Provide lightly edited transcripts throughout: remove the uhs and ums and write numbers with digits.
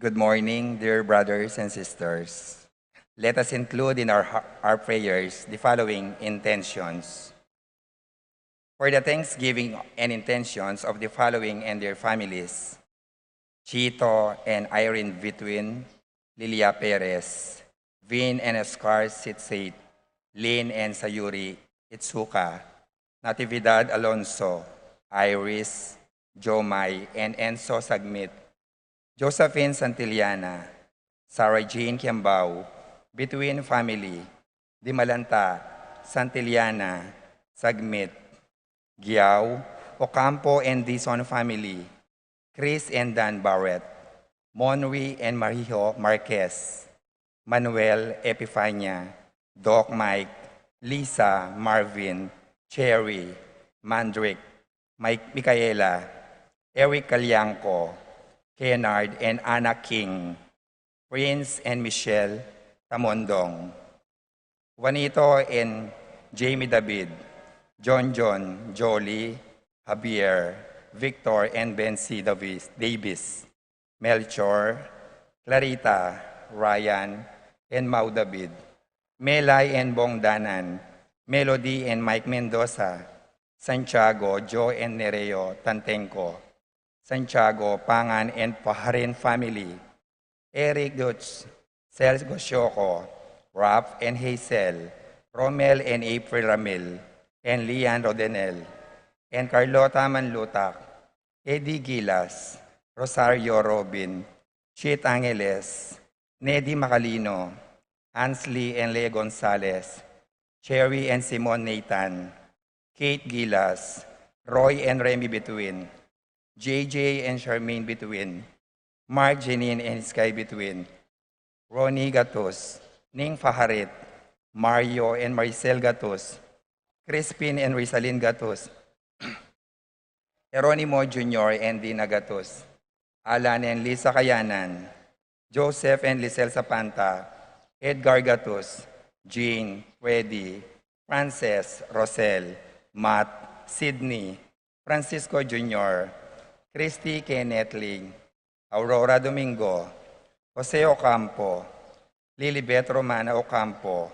Good morning, dear brothers and sisters. Let us include in our prayers the following intentions. For the thanksgiving and intentions of the following and their families: Chito and Irene Vitwin, Lilia Perez, Vin and Oscar Sitsait, Lynn and Sayuri Itsuka, Natividad Alonso, Iris, Jomay, and Enzo Sagmit, Josephine Santillana, Sarah Jean Kiambao, Between Family, Dimalanta, Santillana, Sagmit, Giao, Ocampo and Dison Family, Chris and Dan Barrett, Monri and Marijo Marquez, Manuel Epifania, Doc Mike, Lisa, Marvin, Cherry, Mandrick, Mike Micaela, Eric Calyanco, Kennard and Anna King, Prince and Michelle Tamondong, Juanito and Jamie David, John, Jolie, Javier, Victor and Bency Davis, Melchor, Clarita, Ryan, and Mau David, Melay and Bong Danan, Melody and Mike Mendoza, Santiago, Joe and Nereo Tantenco, Santiago, Pangan and Paharin family, Eric Dutz, Sergio Gosyoko, Raph and Hazel, Romel and April Ramil, and Lian Rodenel, and Carlota Manlutak, Eddie Gilas, Rosario Robin, Chit Angeles, Nedy Macalino, Ansley and Lea Gonzalez, Cherry and Simon Nathan, Kate Gilas, Roy and Remy Between, JJ and Charmaine Between, Mark Janine and Sky Between, Ronnie Gatos, Ning Faharit, Mario and Maricel Gatos, Crispin and Rizalyn Gatos, Eronimo Jr. and Dina Gatos, Alan and Lisa Kayanan, Joseph and Lisel Sapanta, Edgar Gatos, Jean, Freddy, Frances, Rosel, Matt, Sydney, Francisco Jr., Christy Kenneth Ling, Aurora Domingo, Jose Ocampo, Lilibet Romana Ocampo,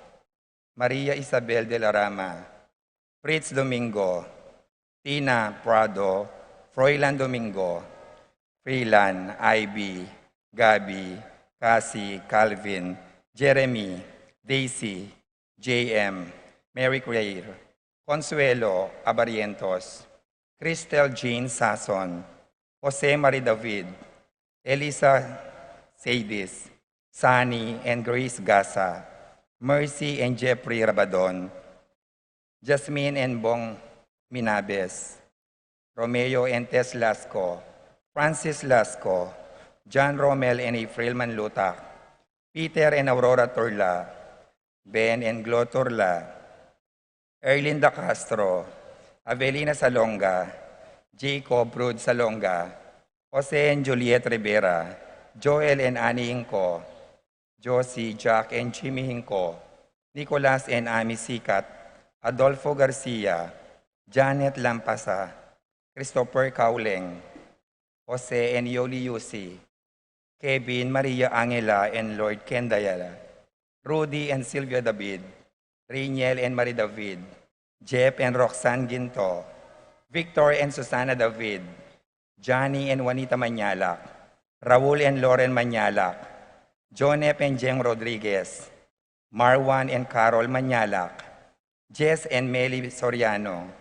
Maria Isabel de la Rama, Fritz Domingo, Tina Prado, Froilan Domingo, Freelan, Ivy, Gabi, Cassie, Calvin, Jeremy, Daisy, JM, Mary Claire, Consuelo Abarientos, Cristel Jean Sason, Jose Marie David, Elisa Sadis, Sunny and Grace Gasa, Mercy and Jeffrey Rabadon, Jasmine and Bong Minabes, Romeo and Tess Lasco, Francis Lasco, John Romel and April Manlutak, Peter and Aurora Turla, Ben and Glo Turla, Erlinda Castro, Avelina Salonga, Jacob Brud Salonga, Jose and Juliet Rivera, Joel and Annie Inco, Josie, Jack and Jimmy Hinco, Nicolas and Ami Sikat, Adolfo Garcia, Janet Lampasa, Christopher Kauleng, Jose and Yoli Yusi, Kevin, Maria Angela and Lord Ken Dayala, Rudy and Sylvia David, Riniel and Marie David, Jeff and Roxanne Ginto, Victor and Susana David, Johnny and Juanita Manyalak, Raul and Lauren Manyalak, Jonep and Jeng Rodriguez, Marwan and Carol Manyalak, Jess and Meli Soriano,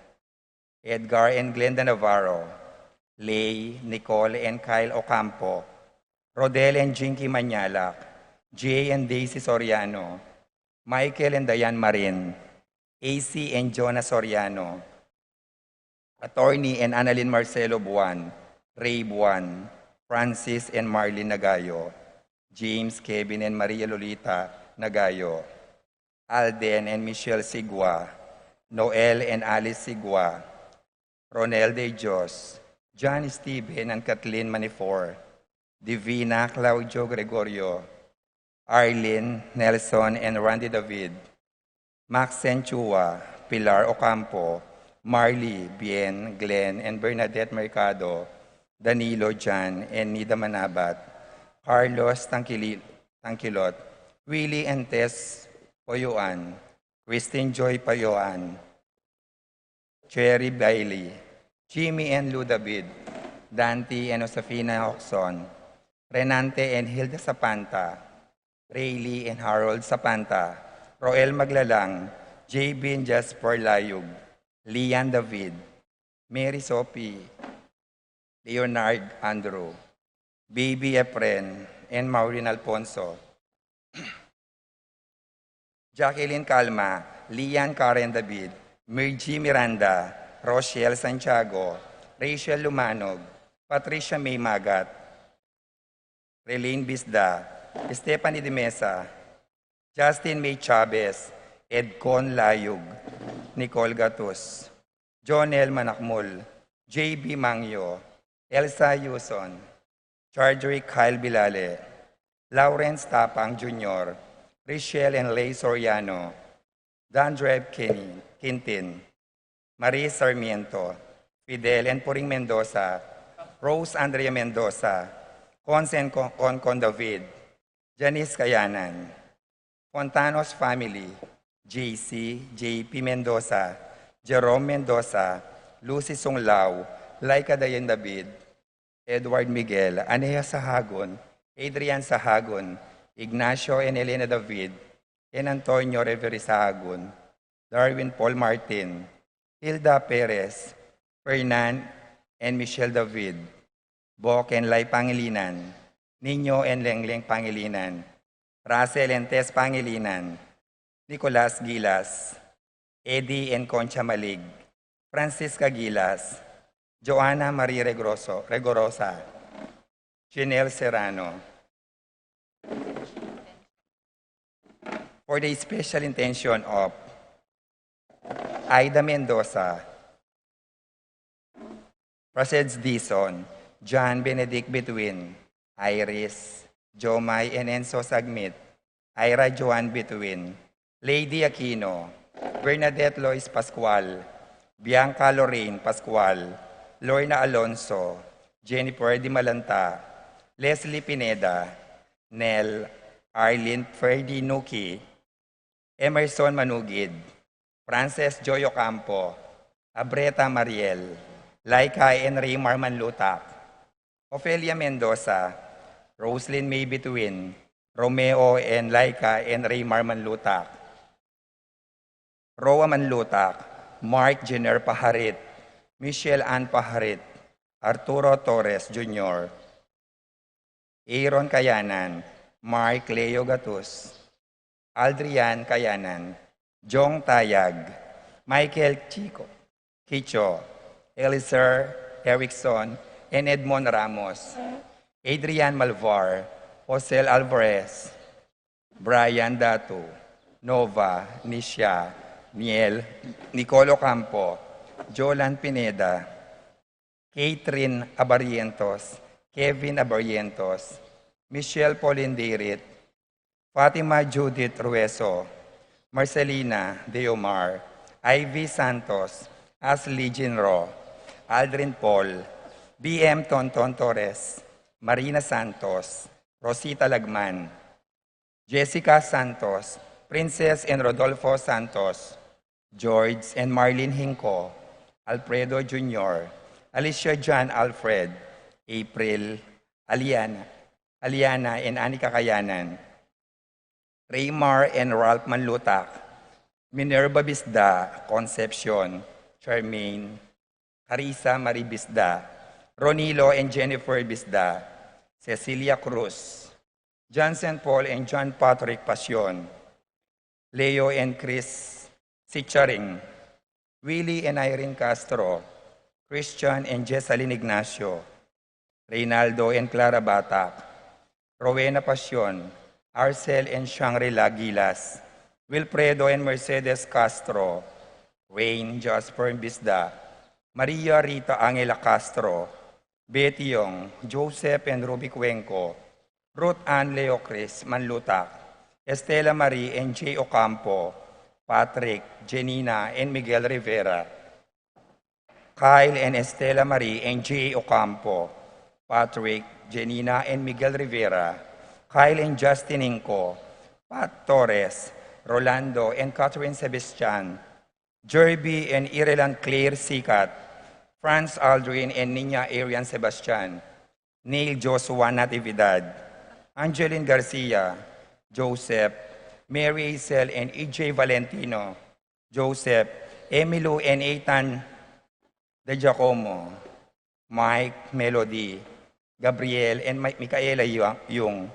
Edgar and Glenda Navarro, Lay, Nicole and Kyle Ocampo, Rodel and Jinky Manyalak, Jay and Daisy Soriano, Michael and Diane Marin, AC and Jonah Soriano, Attorney and Annalyn Marcelo Buwan, Ray Buwan, Francis and Marlene Nagayo, James, Kevin and Maria Lolita Nagayo, Alden and Michelle Sigua, Noel and Alice Sigua, Ronel De Dios, John Steven and Kathleen Manifor, Divina Claudio Gregorio, Arlene, Nelson and Randy David, Maxen Chua, Pilar Ocampo, Marley, Bien, Glenn and Bernadette Mercado, Danilo Jan and Nida Manabat, Carlos Tangkilot, Willie and Tess Poyuan, Christine Joy Poyuan, Cherry Bailey, Jimmy and Lou David, Dante and Josefina Oxon, Renante and Hilda Sapanta, Rayleigh and Harold Sapanta, Roel Maglalang, JB and Jasper Layug, Lian David, Mary Sophie, Leonard Andrew, Baby Efren, and Maureen Alfonso, Jacqueline Calma, Lian Karen David, Mirgy Miranda, Rochelle Santiago, Rachel Lumanog, Patricia May Magat, Relaine Bisda, Stephanie De Mesa, Justin May Chavez, Edcon Layug, Nicole Gatus, Jonel Manakmul, JB Mangyo, Elsa Yuson, Chargery Kyle Bilale, Lawrence Tapang Jr., Richelle and Lay Soriano, Dandrev Quintin, Marie Sarmiento, Fidel and Puring Mendoza, Rose Andrea Mendoza, Concon David, Janice Kayanan, Fontanos Family, JC, JP Mendoza, Jerome Mendoza, Lucy Sunglao, Laika Dayan David, Edward Miguel, Anea Sahagon, Adrian Sahagon, Ignacio and Elena David, and Antonio Reveri Sahagon, Darwin Paul Martin, Hilda Perez, Fernan and Michelle David, Bok and Lai Pangilinan, Nino and Lengleng Pangilinan, Russell and Tess Pangilinan, Nicolas Gilas, Eddie and Concha Malig, Francisca Gilas, Joanna Marie Regorosa, Janelle Serrano. For the special intention of Aida Mendoza, Praseds Dison, John Benedict Betwin, Iris, Jomay and Enzo Sagmit, Ira Joan Betwin, Lady Aquino, Bernadette Lois Pascual, Bianca Lorraine Pascual, Lorna Alonso, Jennifer Di Malanta, Leslie Pineda, Nel, Arlene Ferdi Nuki, Emerson Manugid, Frances Joy Ocampo, Abreta Mariel, Laika and Raymar Manlutak, Ofelia Mendoza, Roslyn May Betwin, Romeo and Laika and Raymar Manlutak, Roa Manlutak, Mark Jenner Paharit, Michelle Ann Paharit, Arturo Torres Jr., Aaron Kayanan, Mark Leo Gatus, Aldrian Kayanan, Jong Tayag, Michael Kicho, Elizer Erickson, and Edmond Ramos, Adrian Malvar, Josel Alvarez, Brian Datu, Nova, Nisha, Niel, Nicolo Campo, Jolan Pineda, Catherine Abarientos, Kevin Abarientos, Michelle Polindirit, Fatima Judith Rueso, Marcelina Deomar, Ivy Santos, Ashley Jinro, Aldrin Paul, BM Tonton Torres, Marina Santos, Rosita Lagman, Jessica Santos, Princess and Rodolfo Santos, George and Marlene Hinco, Alfredo Jr., Alicia John Alfred, April, Aliana and Anika Kayanan, Raymar and Ralph Manlutak, Minerva Bisda, Concepcion, Charmaine, Carissa Marie Bisda, Ronilo and Jennifer Bisda, Cecilia Cruz, Johnson Paul and John Patrick Pasion, Leo and Chris Sicharing, Willie and Irene Castro, Christian and Jessalyn Ignacio, Reynaldo and Clara Batak, Rowena Pasion, Arcel and Shangri-La Gilas, Wilfredo and Mercedes Castro, Wayne Jasper Bisda, Maria Rita Angela Castro, Betty Yong, Joseph and Ruby Cuenco, Ruth Ann Leo Chris Manlutak, Estela Marie and J. Ocampo, Patrick, Janina and Miguel Rivera, Kyle and Estela Marie and J. Ocampo, Patrick, Janina and Miguel Rivera, Kyle and Justin Inco, Pat Torres, Rolando and Catherine Sebastian, Jerby and Ireland Claire Sikat, Franz Aldrin and Nina Arian Sebastian, Neil Joshua Natividad, Angeline Garcia, Joseph, Mary Hazel and EJ Valentino, Joseph, Emilio and Ethan De Giacomo, Mike, Melody, Gabriel and Micaela Yung,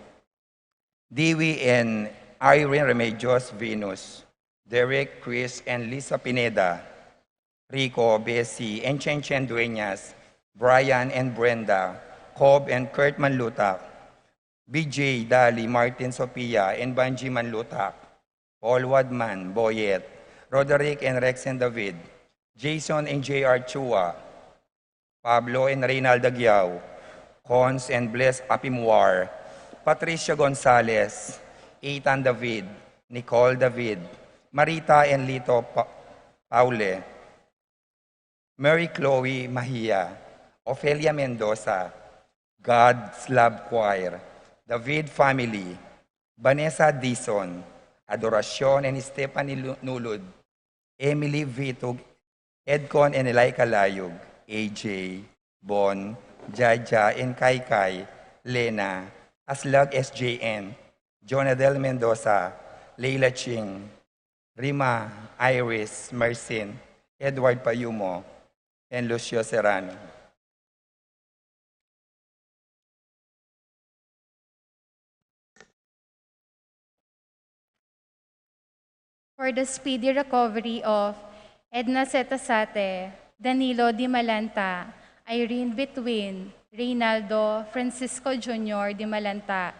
Dewey and Irene Remedios Venus, Derek, Chris and Lisa Pineda, Rico, Bessie and Chen Chen Dueñas, Brian and Brenda, Cobb and Kurt Manlutak, BJ, Dali, Martin Sophia and Banji Manlutak, Paul Wadman, Boyet, Roderick and Rex and David, Jason and J.R. Chua, Pablo and Reynaldo Aguiao, Cons and Bless Apimwar, Patricia Gonzalez, Ethan David, Nicole David, Marita and Lito Paule, Mary Chloe Mahia, Ofelia Mendoza, God's Love Choir, David Family, Vanessa Dison, Adoracion and Stephanie Nulud, Emily Vitug, Edcon and Elaika Layug, AJ, Bon, Jaja and Kai, Lena, Aslag SJN, Jonadel Mendoza, Leila Ching, Rima, Iris, Marcin, Edward Payumo, and Lucio Serrano. For the speedy recovery of Edna Setasate, Danilo Di Malanta, Irene Betwin, Reynaldo Francisco Jr. Di Malanta,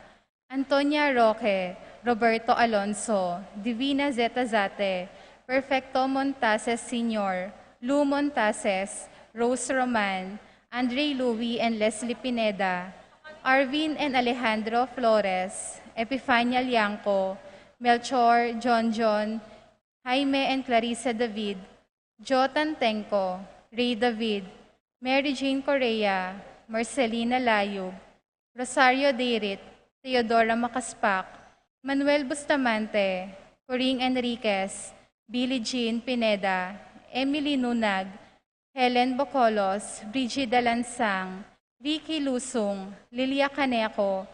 Antonia Roque, Roberto Alonso, Divina Zetazate, Perfecto Montases Sr., Lou Montases, Rose Roman, Andre Louis and Leslie Pineda, Arvin and Alejandro Flores, Epifania Liangco, Melchor, John, Jaime and Clarissa David, Jotan Tenco, Ray David, Mary Jane Correa, Marcelina Layug, Rosario Deirit, Teodora Macaspak, Manuel Bustamante, Coring Enriquez, Billie Jean Pineda, Emily Nunag, Helen Bocolos, Brigida Lansang, Ricky Lusung, Lilia Caneco,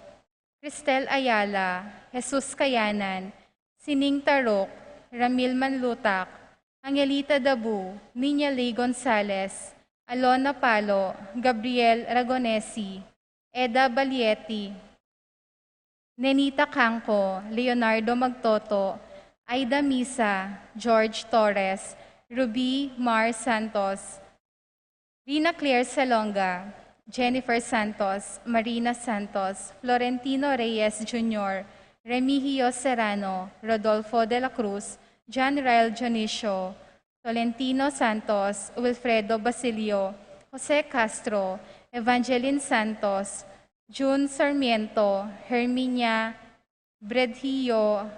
Cristel Ayala, Jesus Kayanan, Sining Tarok, Ramil Manlutak, Angelita Dabu, Nina Ley Gonzalez, Alona Palo, Gabriel Ragonesi, Eda Balietti, Nenita Canco, Leonardo Magtoto, Aida Misa, George Torres, Ruby Mar Santos, Rina Claire Salonga, Jennifer Santos, Marina Santos, Florentino Reyes Jr., Remigio Serrano, Rodolfo de la Cruz, John Ryle Jonicio, Tolentino Santos, Wilfredo Basilio, Jose Castro, Evangeline Santos, June Sarmiento, Herminia Bredhio,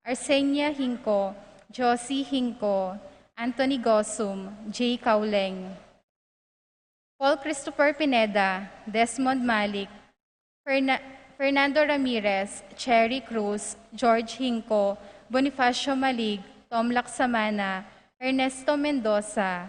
Arsenia Hinco, Josie Hinco, Anthony Gosum, J. Kauleng, Paul Christopher Pineda, Desmond Malik, Fernando Ramirez, Cherry Cruz, George Hinco, Bonifacio Malig, Tom Laksamana, Ernesto Mendoza,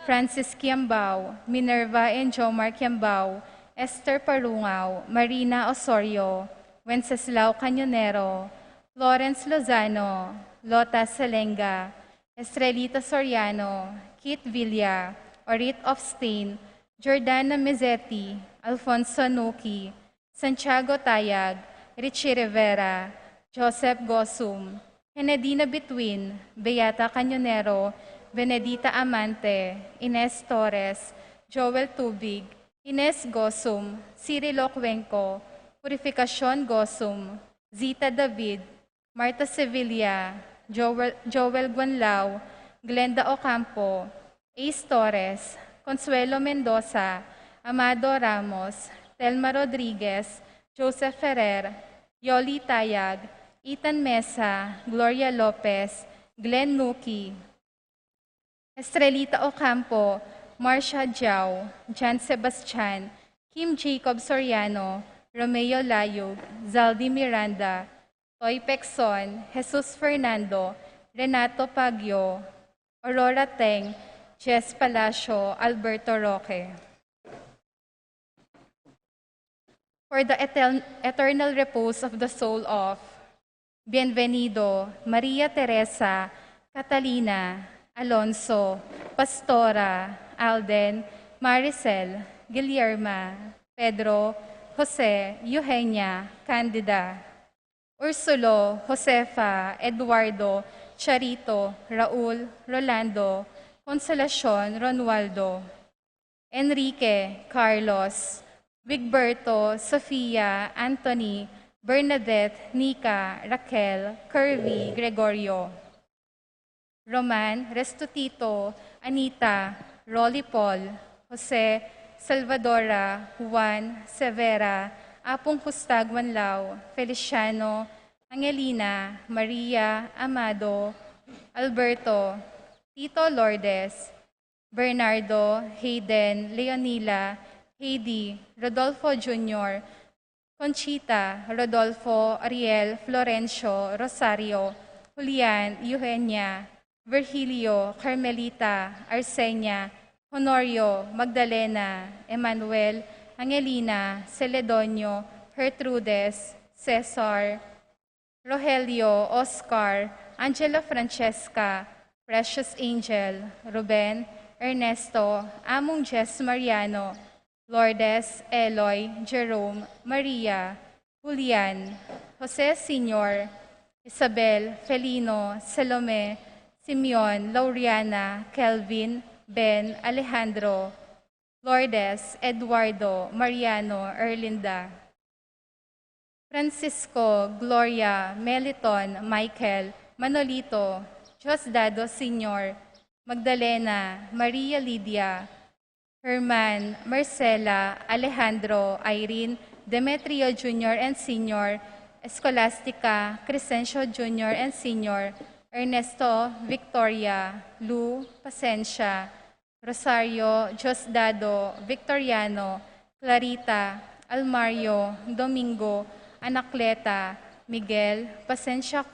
Francis Kiambao, Minerva and Jomar Kiambao, Esther Parungaw, Marina Osorio, Wenceslao Cañonero, Florence Lozano, Lota Salenga, Estrelita Soriano, Kit Villa, Orit of Stain, Jordana Mezzetti, Alfonso Nuki, Santiago Tayag, Richie Rivera, Joseph Gosum, Henedina Betwin, Beata Cañonero, Benedita Amante, Ines Torres, Joel Tubig, Ines Gosum, Cirilo Cuenco, Purificacion Gosum, Zita David, Marta Sevilla, Joel Guanlao, Glenda Ocampo, Ace Torres, Consuelo Mendoza, Amado Ramos, Telma Rodriguez, Joseph Ferrer, Yoli Tayag, Ethan Mesa, Gloria Lopez, Glenn Nuki, Estrelita Ocampo, Marcia Jiao, Jan Sebastian, Kim Jacob Soriano, Romeo Layog, Zaldi Miranda, Toy Pecson, Jesus Fernando, Renato Pagyo, Aurora Teng, Jess Palacio, Alberto Roque. For the eternal repose of the soul of Bienvenido, Maria Teresa, Catalina, Alonso, Pastora, Alden, Maricel, Guillerma, Pedro, Jose, Eugenia, Candida, Ursulo, Josefa, Eduardo, Charito, Raul, Rolando, Consolacion, Ronaldo, Enrique, Carlos, Wigberto, Sofia, Anthony, Bernadette, Nika, Raquel, Kirby, Gregorio, Roman, Restutito, Anita, Rolly Paul, Jose, Salvadora, Juan, Severa, Apong Hustag Wanlao, Feliciano, Angelina, Maria, Amado, Alberto, Tito Lourdes, Bernardo, Hayden, Leonila, Heidi, Rodolfo Jr., Conchita, Rodolfo, Ariel, Florencio, Rosario, Julian, Eugenia, Virgilio, Carmelita, Arsenia, Honorio, Magdalena, Emmanuel, Angelina, Celedonio, Gertrudes, Cesar, Rogelio, Oscar, Angela Francesca, Precious Angel, Ruben, Ernesto, Among Jess Mariano, Lourdes, Eloy, Jerome, Maria, Julian, Jose Senior, Isabel, Felino, Salome, Simeon, Lauriana, Kelvin, Ben, Alejandro, Lourdes, Eduardo, Mariano, Erlinda, Francisco, Gloria, Meliton, Michael, Manolito, Diosdado Senior, Magdalena, Maria Lydia, Herman, Marcela, Alejandro, Irene, Demetrio Jr. and Sr., Escolastica, Crescencio Jr. and Sr., Ernesto, Victoria, Lu, Pasencia, Rosario, Diosdado, Victoriano, Clarita, Almario, Domingo, Anacleta, Miguel, Pasencia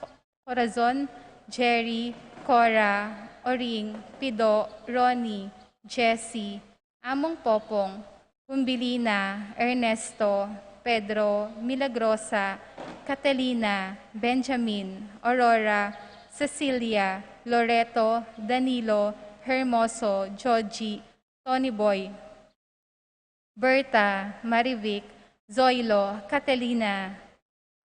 Corazon, Jerry, Cora, Oring, Pido, Ronnie, Jessie, Among Popong, Pumbilina, Ernesto, Pedro, Milagrosa, Catalina, Benjamin, Aurora, Cecilia, Loreto, Danilo, Hermoso, Joji, Tony Boy, Berta, Marivic, Zoilo, Catalina,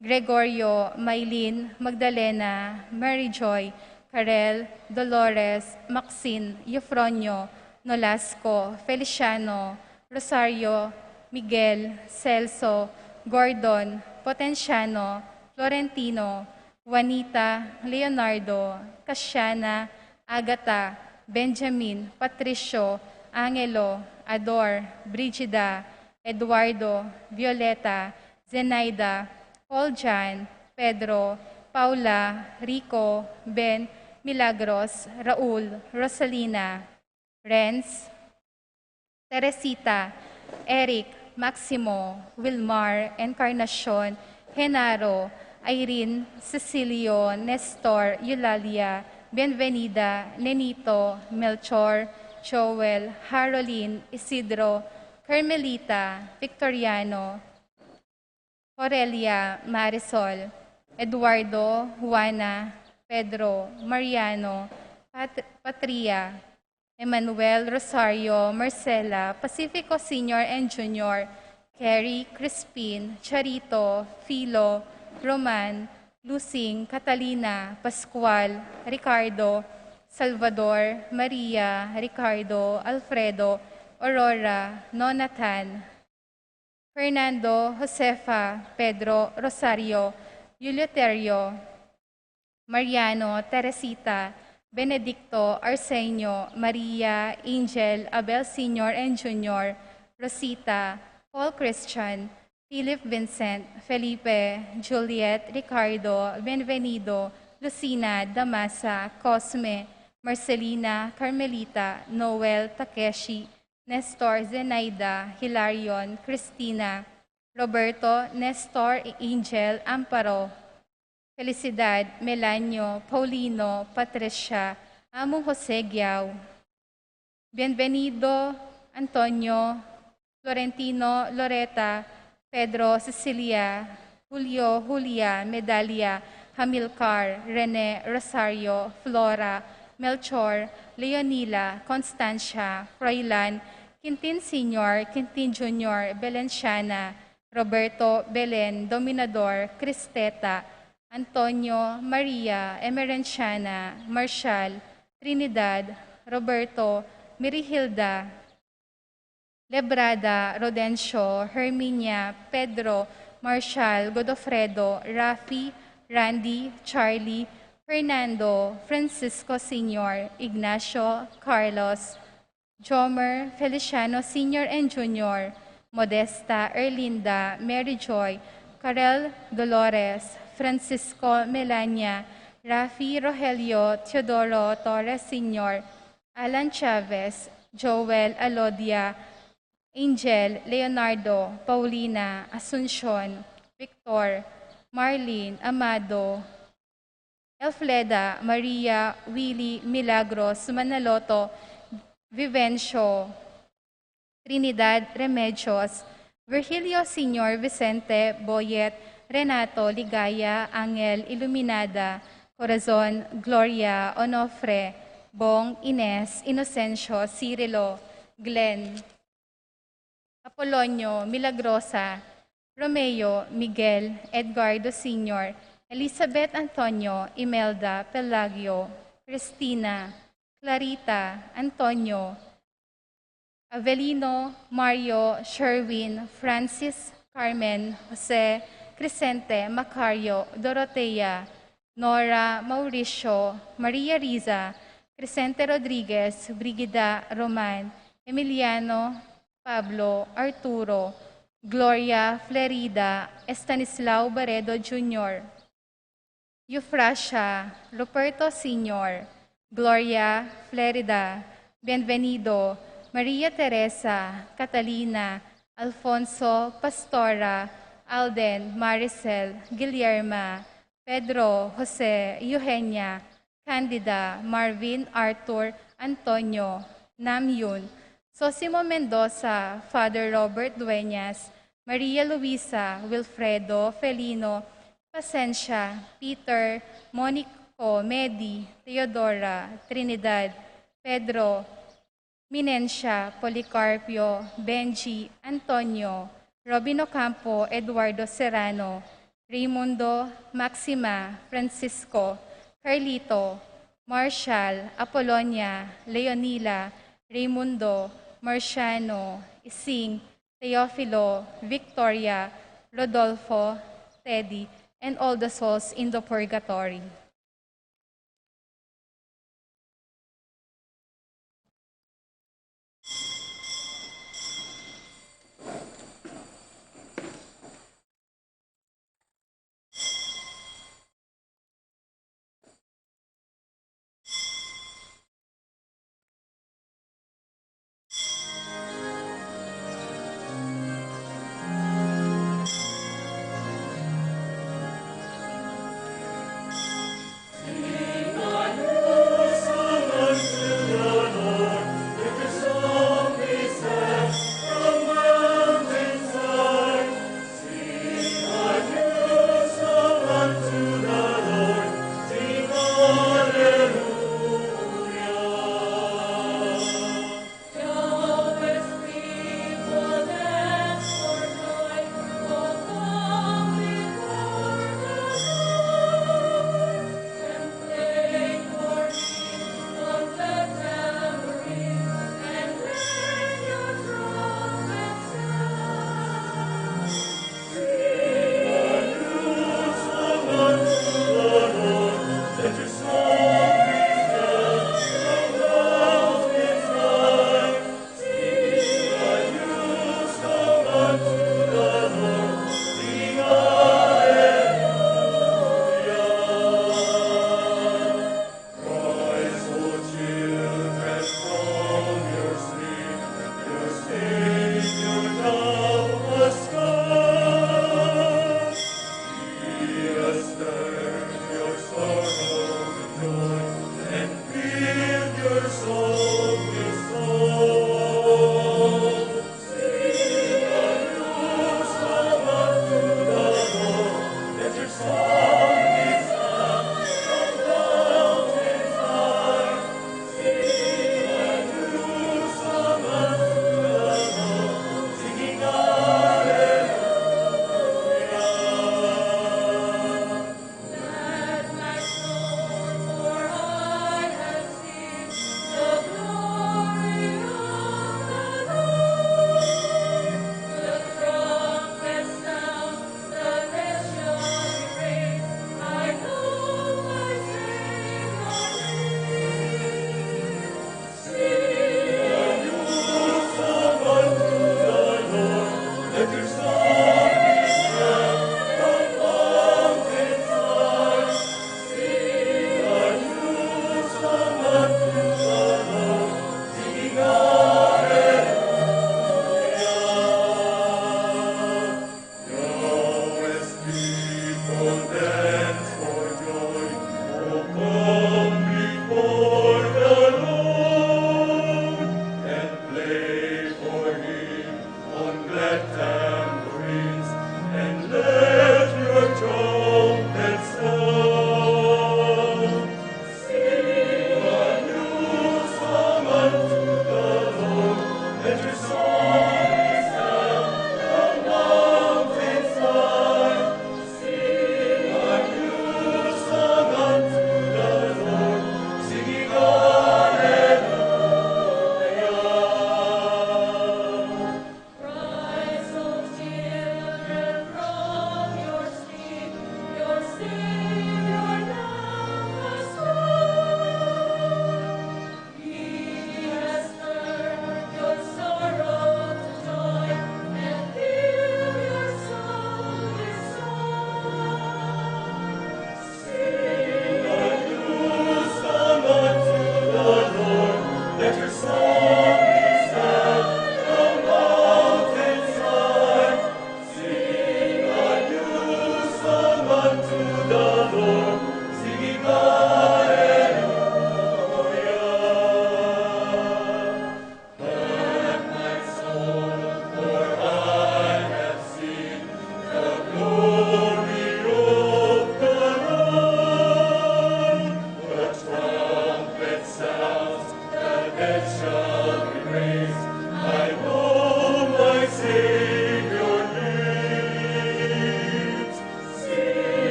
Gregorio, Maylin, Magdalena, Mary Joy, Karel, Dolores, Maxine, Eufronio, Nolasco, Feliciano, Rosario, Miguel, Celso, Gordon, Potenciano, Florentino, Juanita, Leonardo, Casiana, Agata, Benjamin, Patricio, Angelo, Ador, Brigida, Eduardo, Violeta, Zenaida, Paul Jan, Pedro, Paula, Rico, Ben, Milagros, Raul, Rosalina, Renz, Teresita, Eric, Maximo, Wilmar, Encarnacion, Genaro, Irene, Cecilio, Nestor, Eulalia, Bienvenida, Nenito, Melchor, Joel, Haroline, Isidro, Carmelita, Victoriano, Aurelia, Marisol, Eduardo, Juana, Pedro, Mariano, Patria, Emmanuel, Rosario, Marcela, Pacifico Senior and Junior, Kerry, Crispin, Charito, Philo, Roman, Lucing, Catalina, Pascual, Ricardo, Salvador, Maria, Ricardo, Alfredo, Aurora, Nonatan, Fernando, Josefa, Pedro, Rosario, Eleuterio, Mariano, Teresita, Benedicto, Arsenio, Maria, Angel, Abel Sr. and Jr., Rosita, Paul Christian, Philip Vincent, Felipe, Juliet, Ricardo, Benvenido, Lucina, Damasa, Cosme, Marcelina, Carmelita, Noel, Takeshi, Nestor, Zenaida, Hilarion, Cristina, Roberto, Nestor, Angel, Amparo, Felicidad, Melanio, Paulino, Patricia, Amo Jose Giao, Bienvenido, Antonio, Florentino, Loreta, Pedro, Cecilia, Julio, Julia, Medalia, Hamilcar, Rene, Rosario, Flora, Melchor, Leonila, Constancia, Froilan, Quintin Senior, Quintin Junior, Belenciana, Roberto, Belen, Dominador, Cristeta, Antonio, Maria, Emerenciana, Marshall, Trinidad, Roberto, Mirihilda, Lebrada, Rodencio, Herminia, Pedro, Marshall, Godofredo, Rafi, Randy, Charlie, Fernando, Francisco Sr., Ignacio, Carlos, Jomer, Feliciano Sr. and Jr., Modesta, Erlinda, Mary Joy, Karel Dolores, Francisco Melania, Rafi Rogelio, Teodoro Torres Sr., Alan Chavez, Joel Alodia, Angel, Leonardo, Paulina, Asuncion, Victor, Marlene, Amado, Elfleda, Maria, Willie, Milagros, Manaloto, Vivencio, Trinidad Remedios, Virgilio Sr. Vicente, Boyet, Renato, Ligaya, Angel, Iluminada, Corazon, Gloria, Onofre, Bong, Ines, Inocencio, Cirilo, Glenn, Apolonio, Milagrosa, Romeo, Miguel, Edgardo Sr., Elizabeth Antonio, Imelda, Pelagio, Cristina, Clarita, Antonio, Avelino, Mario, Sherwin, Francis, Carmen, Jose, Crescente, Macario, Dorotea, Nora, Mauricio, Maria Riza, Crescente Rodriguez, Brigida Roman, Emiliano, Pablo, Arturo, Gloria, Flerida, Estanislao Baredo Jr., Eufrasia, Ruperto Sr., Gloria, Flerida, Bienvenido, Maria Teresa, Catalina, Alfonso, Pastora, Alden, Maricel, Guillerma, Pedro, Jose, Eugenia, Candida, Marvin, Arthur, Antonio, Namyun, Sosimo Mendoza, Father Robert Dueñas, Maria Luisa, Wilfredo, Felino, Pasencia, Peter, Monico, Medi, Teodora, Trinidad, Pedro, Minencia, Policarpio, Benji, Antonio, Robin Ocampo, Eduardo Serrano, Raimundo, Maxima, Francisco, Carlito, Marshall, Apolonia, Leonila, Raimundo, Marciano, Ising, Teofilo, Victoria, Rodolfo, Teddy, and all the souls in the purgatory.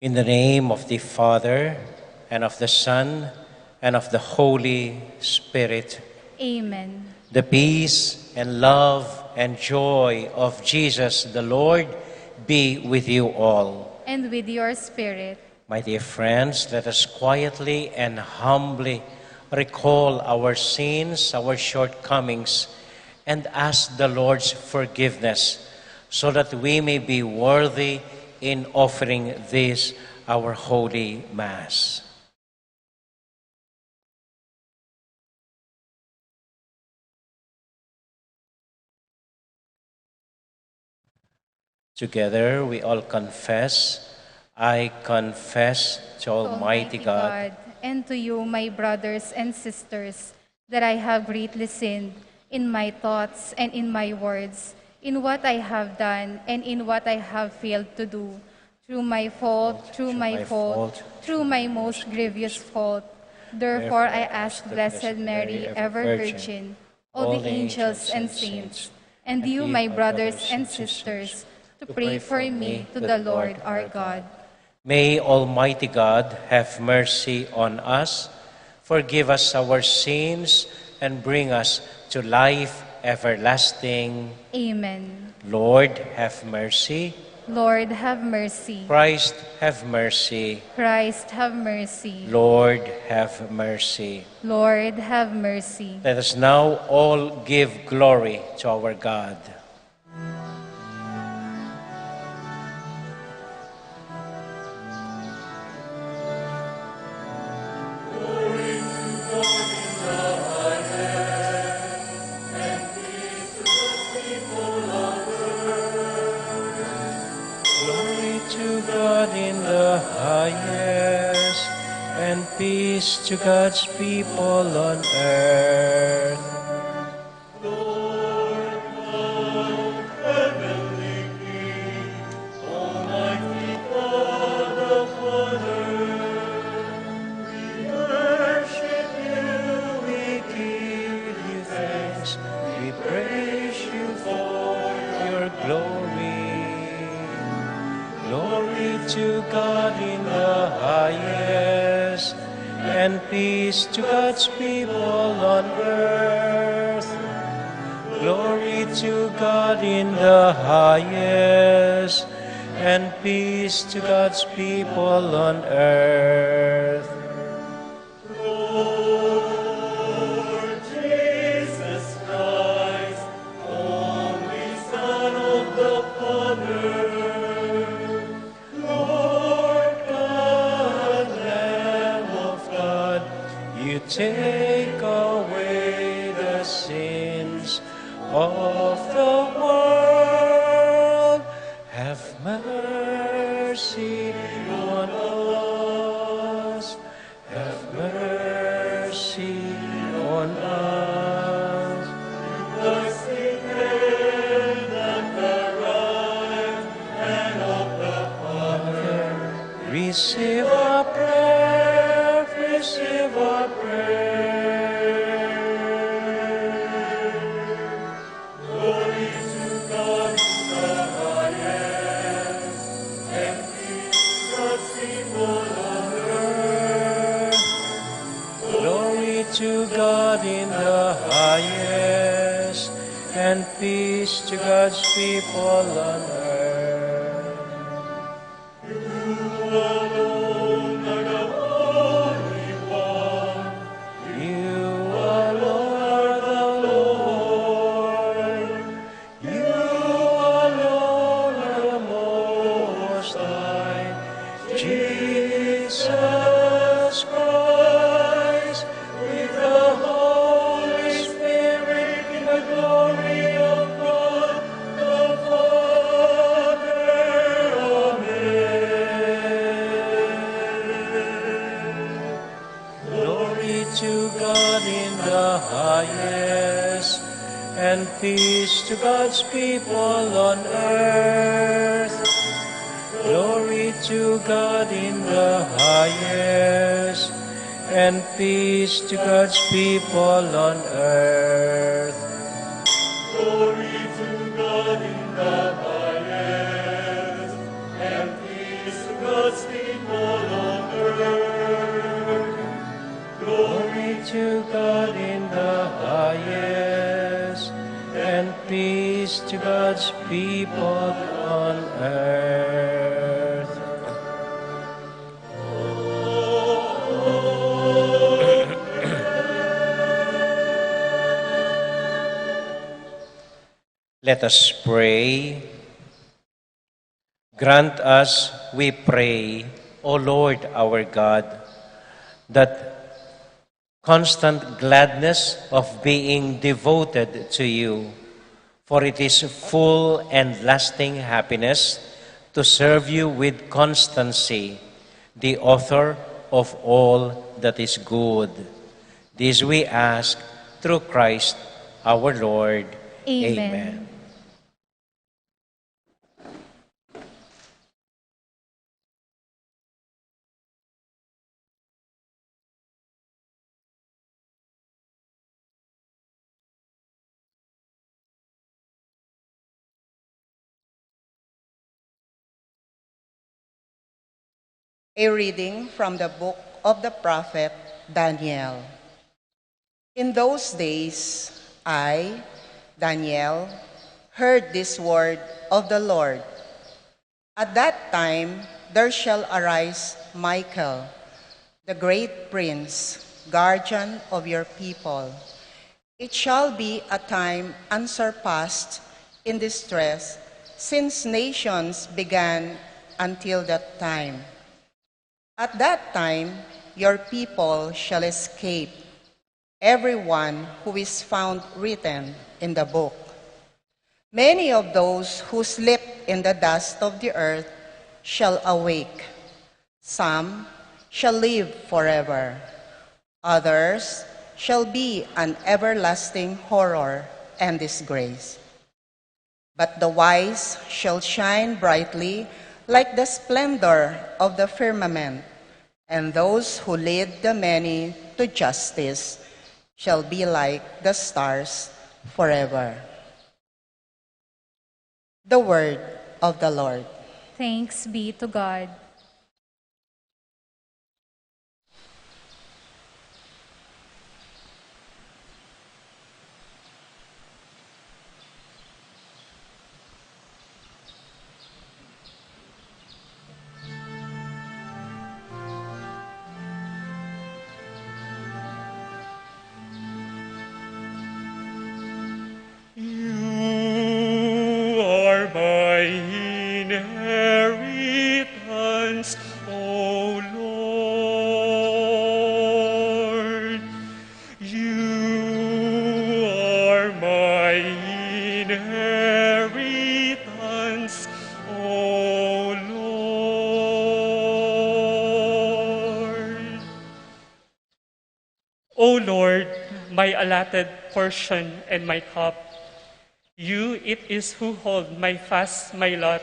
In the name of the Father, and of the Son, and of the Holy Spirit, Amen. the peace and love and joy of Jesus the Lord be with you all. And with your spirit. My dear friends, let us quietly and humbly recall our sins, our shortcomings, and ask the Lord's forgiveness so that we may be worthy in offering this, our holy Mass. Together we all confess, I confess to Almighty God and to you, my brothers and sisters, that I have greatly sinned in my thoughts and in my words, in what I have done and in what I have failed to do, through my fault, through my most grievous fault. Therefore I ask Blessed Mary, ever Virgin, all the angels and saints, and you, my brothers and sisters, to pray for me to the Lord our God. May Almighty God have mercy on us, forgive us our sins, and bring us to life everlasting. Amen. Lord, have mercy. Lord, have mercy. Christ, have mercy. Christ, have mercy. Lord, have mercy. Lord, have mercy. Let us now all give glory to our God. Peace to God's people on earth. Lord God, heavenly King, almighty God of wonder, we worship you, we give you thanks, we praise you for your glory. Glory to God in the highest, and peace to God's people on earth. Glory to God in the highest, and peace to God's people on earth. Lord Jesus Christ, only Son of the Father, take away the sins of the world. Have mercy on us. Have mercy on us. You are seated at the right hand of the Father. Receive our prayer. Receive our prayer. To God in the highest, and peace to God's people on earth. You alone are the Holy One. You alone are the Lord. You alone are the Most High. Jesus Christ, with the Holy Spirit, in the glory of God the Father. Amen. Glory to God in the highest, and peace to God's people on earth. Glory to God in the highest, and peace to God's people on earth. Glory to God in the highest, and peace to God's people peace to God's people on earth. Let us pray. Grant us, we pray, O Lord our God, that constant gladness of being devoted to you, for it is full and lasting happiness to serve you with constancy, the author of all that is good. This we ask through Christ our Lord. Amen. A reading from the book of the prophet Daniel. In those days, I, Daniel, heard this word of the Lord. At that time, there shall arise Michael, the great prince, guardian of your people. It shall be a time unsurpassed in distress, since nations began until that time. At that time, your people shall escape, everyone who is found written in the book. Many of those who sleep in the dust of the earth shall awake. Some shall live forever. Others shall be an everlasting horror and disgrace. But the wise shall shine brightly like the splendor of the firmament, and those who lead the many to justice shall be like the stars forever. The word of the Lord. Thanks be to God. You are my inheritance, O Lord. You are my inheritance, O Lord. O Lord, my allotted portion and my cup, you it is who hold my fast, my lot.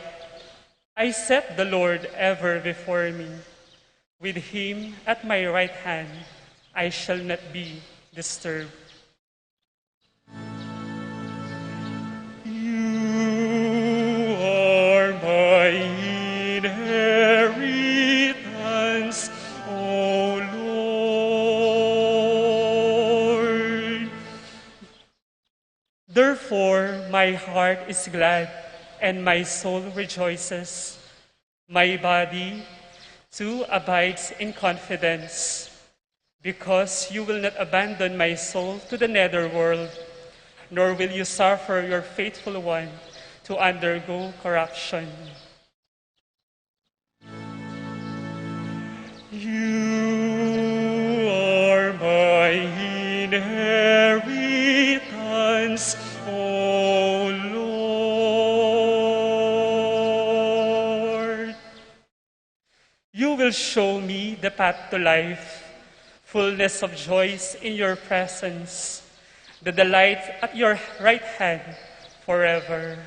I set the Lord ever before me. With him at my right hand, I shall not be disturbed. You are my inheritance, O Lord. Therefore, my heart is glad and my soul rejoices. My body too abides in confidence, because you will not abandon my soul to the netherworld, nor will you suffer your faithful one to undergo corruption. You are my inheritance, O Lord. You will show me the path to life, fullness of joys in your presence, the delight at your right hand forever.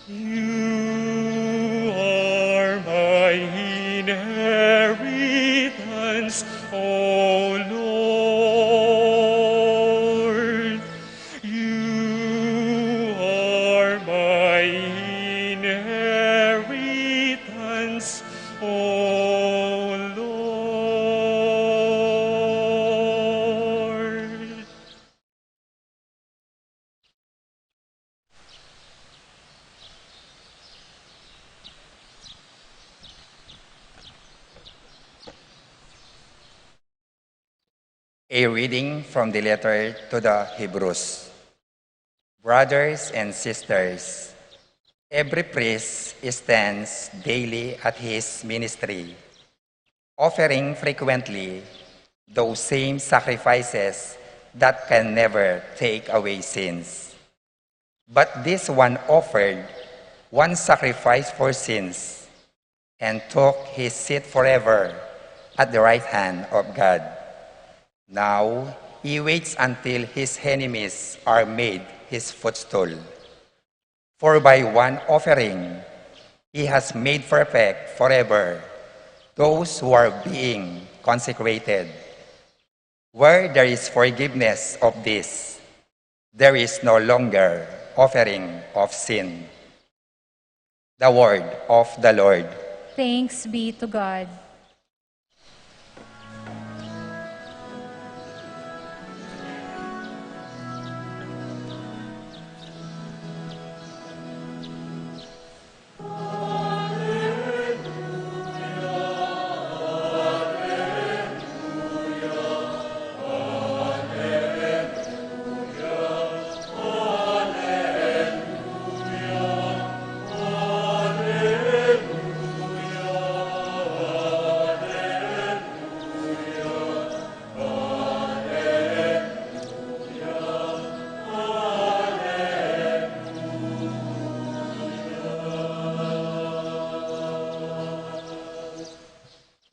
You are my inheritance, O Lord. You are my inheritance, O Lord. A reading from the letter to the Hebrews. Brothers and sisters, every priest stands daily at his ministry, offering frequently those same sacrifices that can never take away sins. But this one offered one sacrifice for sins and took his seat forever at the right hand of God. Now he waits until his enemies are made his footstool. For by one offering he has made perfect forever those who are being consecrated. Where there is forgiveness of this, there is no longer offering of sin. The word of the Lord. Thanks be to God.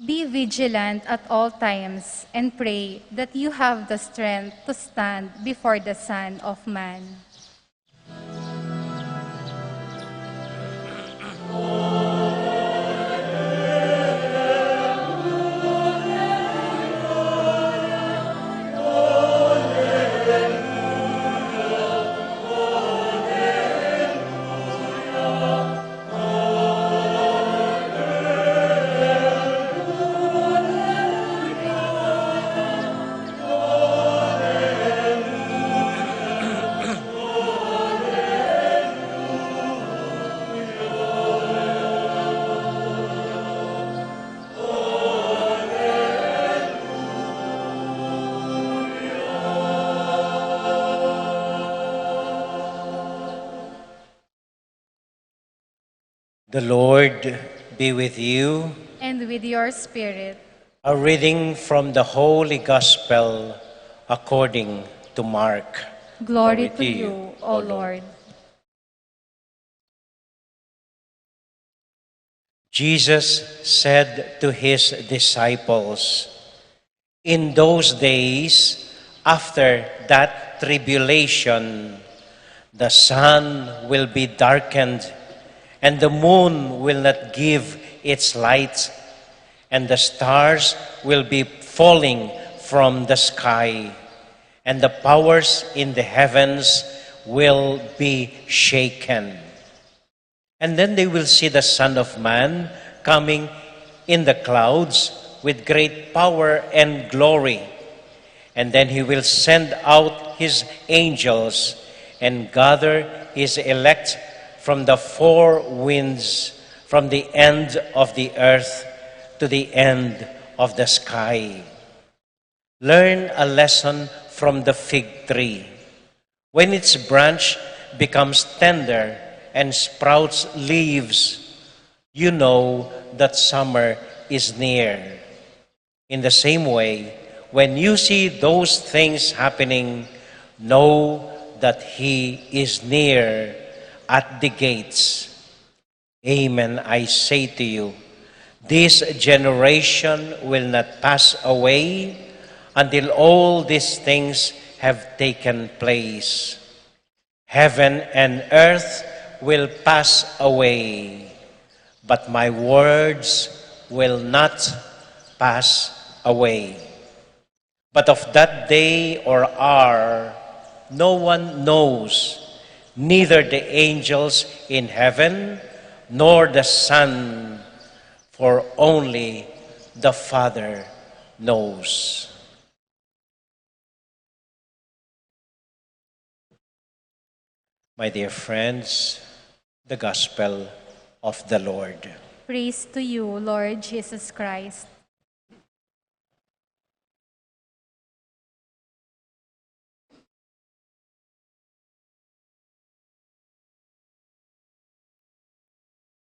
Be vigilant at all times and pray that you have the strength to stand before the Son of Man. The Lord be with you. And with your spirit. A reading from the Holy Gospel according to Mark. Glory to you, O Lord. Jesus said to his disciples, "In those days, after that tribulation, the sun will be darkened, and the moon will not give its light, and the stars will be falling from the sky, and the powers in the heavens will be shaken. And then they will see the Son of Man coming in the clouds with great power and glory. And then he will send out his angels and gather his elect from the four winds, from the end of the earth to the end of the sky. Learn a lesson from the fig tree. When its branch becomes tender and sprouts leaves, you know that summer is near. In the same way, when you see those things happening, know that he is near at the gates. Amen, I say to you, this generation will not pass away until all these things have taken place. Heaven and earth will pass away, but my words will not pass away. But of that day or hour, no one knows, neither the angels in heaven nor the Son, for only the Father knows." My dear friends, the Gospel of the Lord. Praise to you, Lord Jesus Christ.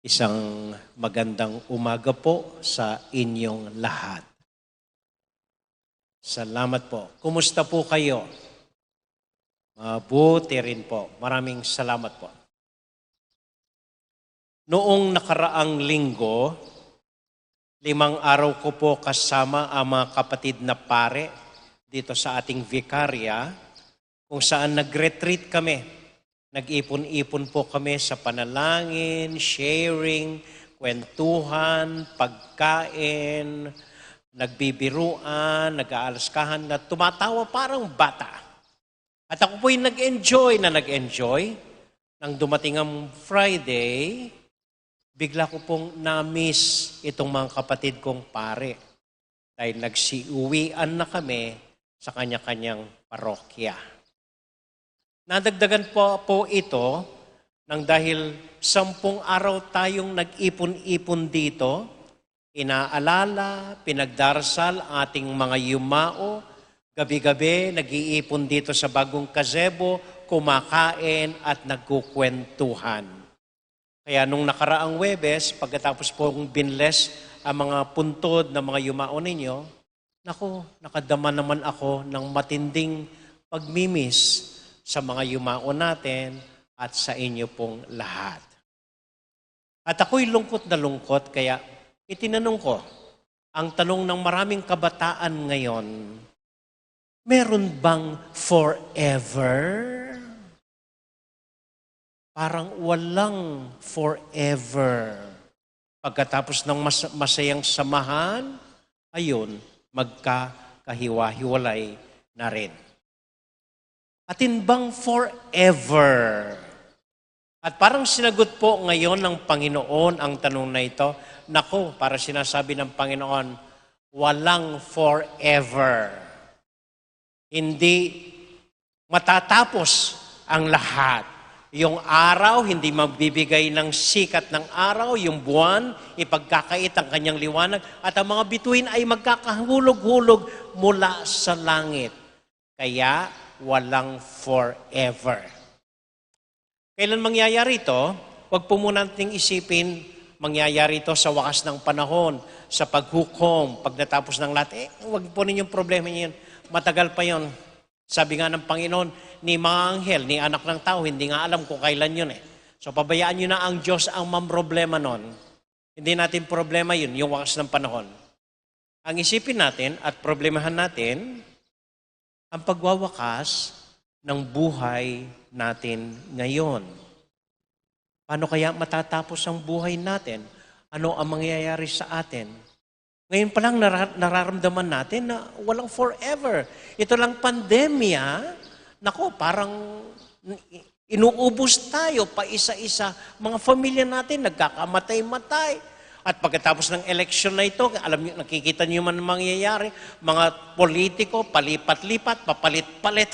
Isang magandang umaga po sa inyong lahat. Salamat po. Kumusta po kayo? Mabuti rin po. Maraming salamat po. Noong nakaraang linggo, 5 araw ko po kasama ang mga kapatid na pare dito sa ating vikarya, kung saan nag-retreat kami. Nag-ipon-ipon po kami sa panalangin, sharing, kwentuhan, pagkain, nagbibiruan, nag-aalaskahan na tumatawa parang bata. At ako po'y nag-enjoy. Nang dumating ang Friday, bigla ko pong na-miss itong mga kapatid kong pare. Dahil nagsiuwian na kami sa kanya-kanyang parokya. Nadagdagan po ito nang dahil 10 araw tayong nag-ipon-ipon dito, inaalala, pinagdarasal ating mga yumao, gabi-gabi nag-iipon dito sa bagong gazebo, kumakain at nagkukwentuhan. Kaya nung nakaraang Huwebes, pagkatapos pong binless ang mga puntod ng mga yumao ninyo, nakadama naman ako ng matinding pagmimis sa mga yumao natin at sa inyo pong lahat. At ako'y lungkot na lungkot, kaya itinanong ko, ang tanong ng maraming kabataan ngayon, meron bang forever? Parang walang forever. Pagkatapos ng masayang samahan, ayun, magkakahiwa-hiwalay na rin. Atin bang forever? At parang sinagot po ngayon ng Panginoon ang tanong na ito. Nako, para sinasabi ng Panginoon, walang forever. Hindi matatapos ang lahat. Yung araw, hindi magbibigay ng sikat ng araw. Yung buwan, ipagkakait ang kanyang liwanag. At ang mga bituin ay magkakahulog-hulog mula sa langit. Kaya, walang forever. Kailan mangyayari ito? Huwag po muna nating isipin, mangyayari ito sa wakas ng panahon, sa paghukom, pag natapos ng lahat. Huwag po ninyong problema niyan. Matagal pa yon. Sabi nga ng Panginoon, ni mga anghel, ni anak ng tao, hindi nga alam kung kailan yun eh. So pabayaan nyo na ang Diyos ang mamroblema nun. Hindi natin problema yun, yung wakas ng panahon. Ang isipin natin at problemahan natin, ang pagwawakas ng buhay natin ngayon. Paano kaya matatapos ang buhay natin? Ano ang mangyayari sa atin? Ngayon pa lang nararamdaman natin na walang forever. Ito lang pandemya, nako, parang inuubos tayo pa isa-isa. Mga pamilya natin nagkakamatay-matay. At pagkatapos ng eleksyon na ito, alam niyo, nakikita niyo man mangyayari, mga politiko, palipat-lipat, papalit-palit.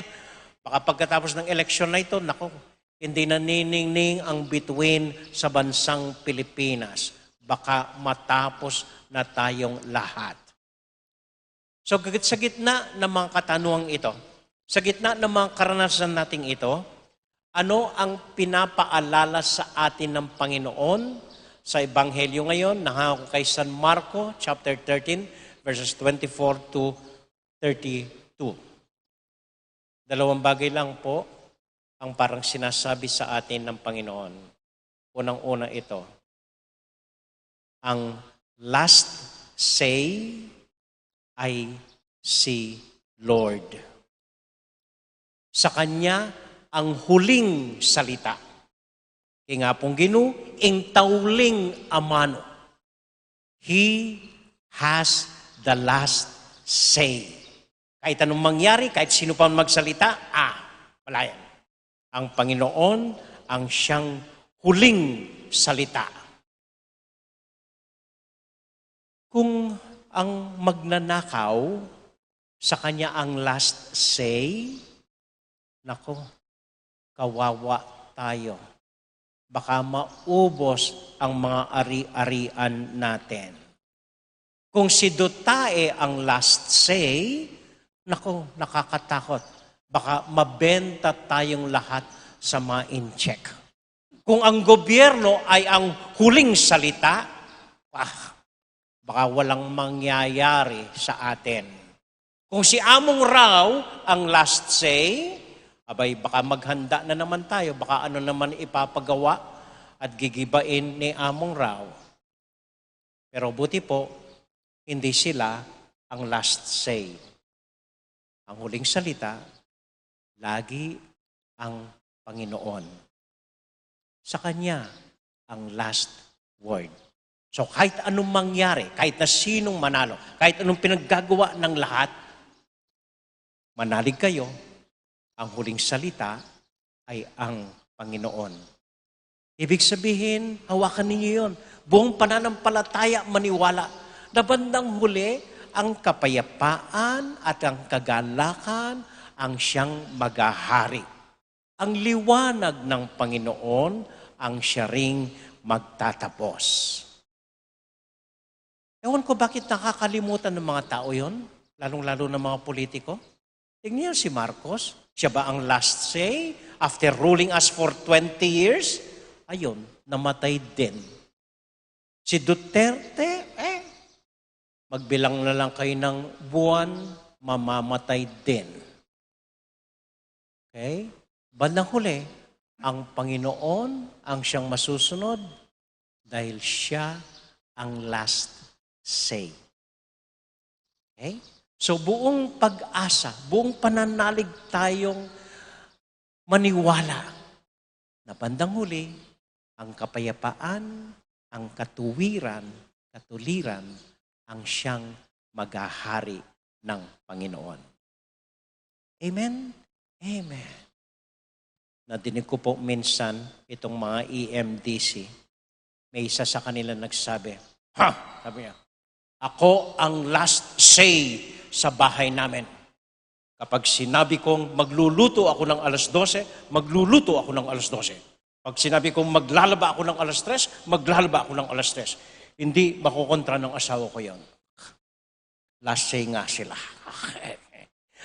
Baka pagkatapos ng eleksyon na ito, nako, hindi na niningning ang bituin sa bansang Pilipinas. Baka matapos na tayong lahat. So, sa gitna ng mga katanungang ito, sa gitna ng mga karanasan nating ito, ano ang pinapaalala sa atin ng Panginoon sa Ebanghelyo ngayon? Nahako kay San Marco, chapter 13, verses 24 to 32. 2 bagay lang po ang parang sinasabi sa atin ng Panginoon. Unang-una ito, ang last say ay si Lord. Sa Kanya ang huling salita. Kaya nga pong Ginoo, ing tauling amano. He has the last say. Kahit anong mangyari, kahit sino pa magsalita, wala yan. Ang Panginoon ang siyang huling salita. Kung ang magnanakaw, sa kanya ang last say, nako, kawawa tayo. Baka maubos ang mga ari-arian natin. Kung si Dutae ang last say, nako, nakakatakot. Baka mabenta tayong lahat sa mga in-check. Kung ang gobyerno ay ang huling salita, baka walang mangyayari sa atin. Kung si Among raw ang last say, abay baka maghanda na naman tayo, baka ano naman ipapagawa at gigibain ni Among raw. Pero buti po, hindi sila ang last say. Ang huling salita, lagi ang Panginoon. Sa Kanya ang last word. So kahit anong mangyari, kahit na sinong manalo, kahit anong pinaggagawa ng lahat, manalig kayo, ang huling salita ay ang Panginoon. Ibig sabihin, hawakan ninyo yun. Buong pananampalataya, maniwala na bandang huli, ang kapayapaan at ang kagalakan ang siyang maghahari. Ang liwanag ng Panginoon ang siya ring magtatapos. Ewan ko bakit nakakalimutan ng mga tao yon, lalong-lalo ng mga politiko. Tingnan niyo si Marcos, siya ba ang last say after ruling us for 20 years? Ayun, namatay din. Si Duterte, magbilang na lang kayo ng buwan, mamamatay din. Okay? Bandang huli, ang Panginoon ang siyang masusunod dahil siya ang last say. Okay? So buong pag-asa, buong pananalig tayong maniwala na bandang huli, ang kapayapaan, ang katuwiran, katuliran, ang siyang maghahari ng Panginoon. Amen? Amen. Nadinig ko po minsan itong mga EMDC. May isa sa kanila nagsabi, sabi niya, ako ang last say sa bahay namin. Kapag sinabi kong magluluto ako ng alas 12, magluluto ako ng alas 12. Pag sinabi kong maglalaba ako ng alas 3, maglalaba ako ng alas 3. Hindi makukontra ng asawa ko yon. Last say nga sila.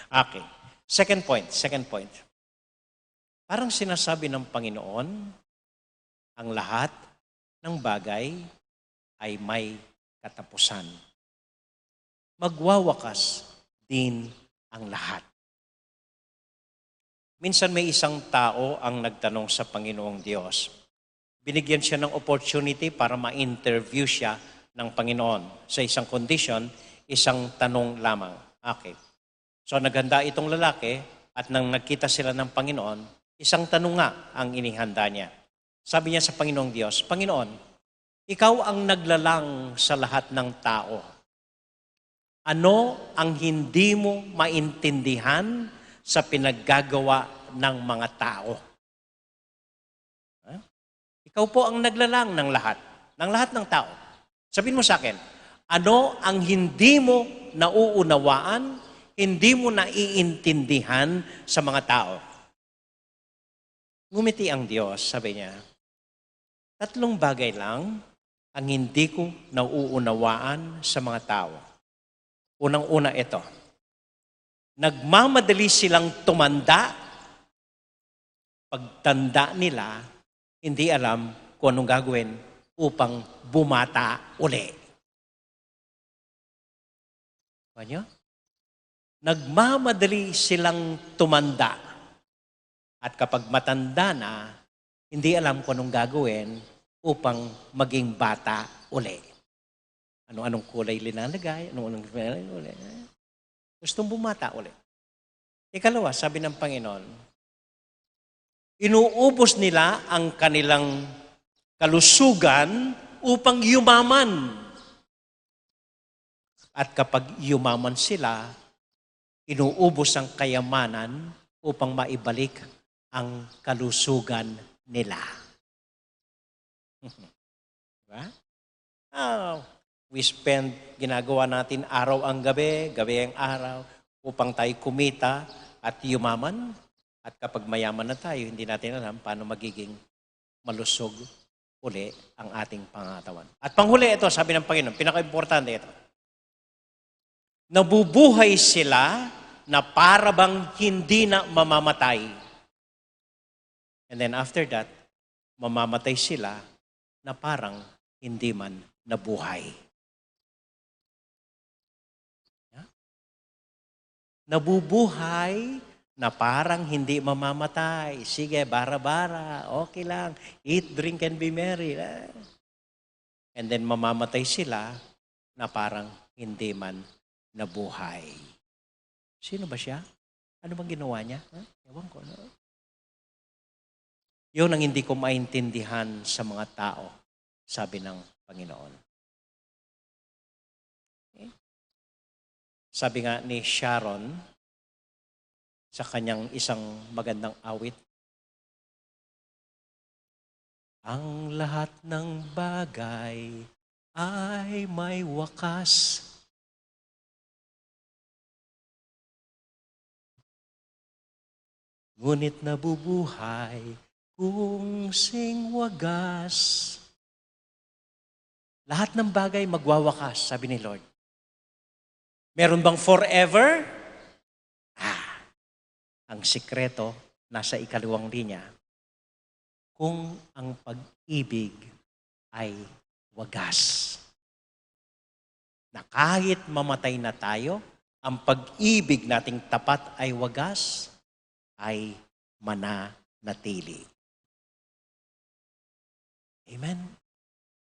Okay. Second point. Parang sinasabi ng Panginoon, ang lahat ng bagay ay may katapusan. Magwawakas din ang lahat. Minsan may isang tao ang nagtanong sa Panginoong Diyos. Binigyan siya ng opportunity para ma-interview siya ng Panginoon. Sa isang condition, isang tanong lamang. Okay. So naghanda itong lalaki at nang nagkita sila ng Panginoon, isang tanong nga ang inihanda niya. Sabi niya sa Panginoong Diyos, Panginoon, ikaw ang naglalang sa lahat ng tao. Ano ang hindi mo maintindihan sa pinaggagawa ng mga tao? Ikaw po ang naglalang ng lahat ng tao. Sabihin mo sa akin, ano ang hindi mo nauunawaan, hindi mo naiintindihan sa mga tao? Ngumiti ang Diyos, sabi niya, 3 bagay lang ang hindi ko nauunawaan sa mga tao. Unang-una ito, nagmamadali silang tumanda, pagtanda nila, hindi alam kung anong gagawin upang bumata uli. Banyo? Nagmamadali silang tumanda. At kapag matanda na, hindi alam kung anong gagawin upang maging bata uli. Anong kulay linalagay, anong uli. Gustong bumata uli. Ikalawa, sabi ng Panginoon, inuubos nila ang kanilang kalusugan upang yumaman. At kapag yumaman sila, inuubos ang kayamanan upang maibalik ang kalusugan nila. Diba? We spend, ginagawa natin araw ang gabi, gabi ang araw, upang tayo kumita at yumaman. At kapag mayaman na tayo, hindi natin alam paano magiging malusog uli ang ating pangatawan. At panghuli ito, sabi ng Panginoon, pinaka-importante ito. Nabubuhay sila na para bang hindi na mamamatay. And then after that, mamamatay sila na parang hindi man nabuhay. Nabubuhay na parang hindi mamamatay. Sige, bara-bara, okay lang. Eat, drink, and be merry. And then mamamatay sila na parang hindi man nabuhay. Sino ba siya? Ano bang ginawa niya? Ewan ko. No? Yun ang hindi ko maintindihan sa mga tao, sabi ng Panginoon. Okay? Sabi nga ni Sharon, sa kanyang isang magandang awit, ang lahat ng bagay ay may wakas. Ngunit nabubuhay kung sing wagas. Lahat ng bagay magwawakas, sabi ni Lord. Meron bang forever? Ang sikreto nasa ikalawang linya. Kung ang pag-ibig ay wagas. Na kahit mamatay na tayo, ang pag-ibig nating tapat ay wagas, ay mananatili. Amen?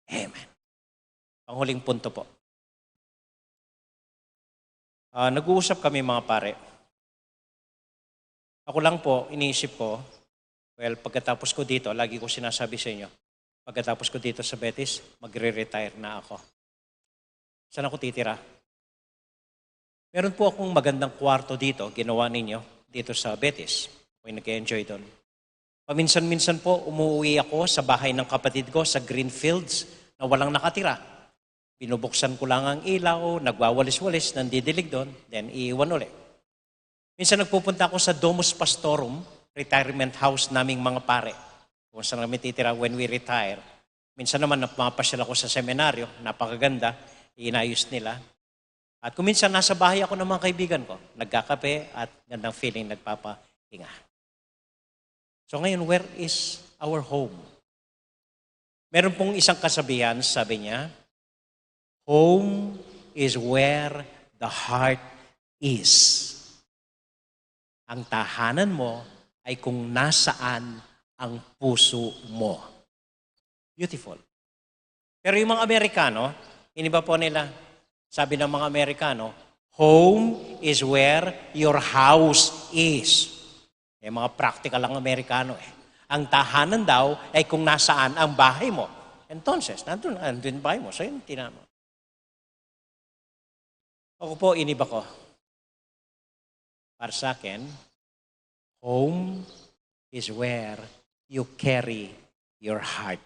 Amen. Panghuling punto po. Nag-uusap kami mga pare. Ako lang po, iniisip ko, pagkatapos ko dito, lagi ko sinasabi sa inyo, pagkatapos ko dito sa Betis, magre-retire na ako. Saan ako titira? Meron po akong magandang kwarto dito, ginawa ninyo, dito sa Betis. Ako'y nag-enjoy doon. Paminsan-minsan po, umuwi ako sa bahay ng kapatid ko sa Greenfields na walang nakatira. Binubuksan ko lang ang ilaw, nagwawalis-walis, nandidilig doon, then iiwan ulit. Minsan nagpupunta ako sa Domus Pastorum, retirement house naming mga pare. Kung saan kami titira when we retire. Minsan naman napapasyal ako sa seminaryo, napakaganda, inayos nila. At kung minsan nasa bahay ako ng mga kaibigan ko, nagkakape at gandang feeling nagpapahinga. So ngayon, where is our home? Meron pong isang kasabihan, sabi niya, home is where the heart is. Ang tahanan mo ay kung nasaan ang puso mo. Beautiful. Pero yung mga Amerikano, iniba po nila, sabi ng mga Amerikano, home is where your house is. Mga practical ang Amerikano eh. Ang tahanan daw ay kung nasaan ang bahay mo. Entonces, nandun yung bahay mo. So yun, tinan mo. Ako po, iniba ko. Para sa akin, home is where you carry your heart.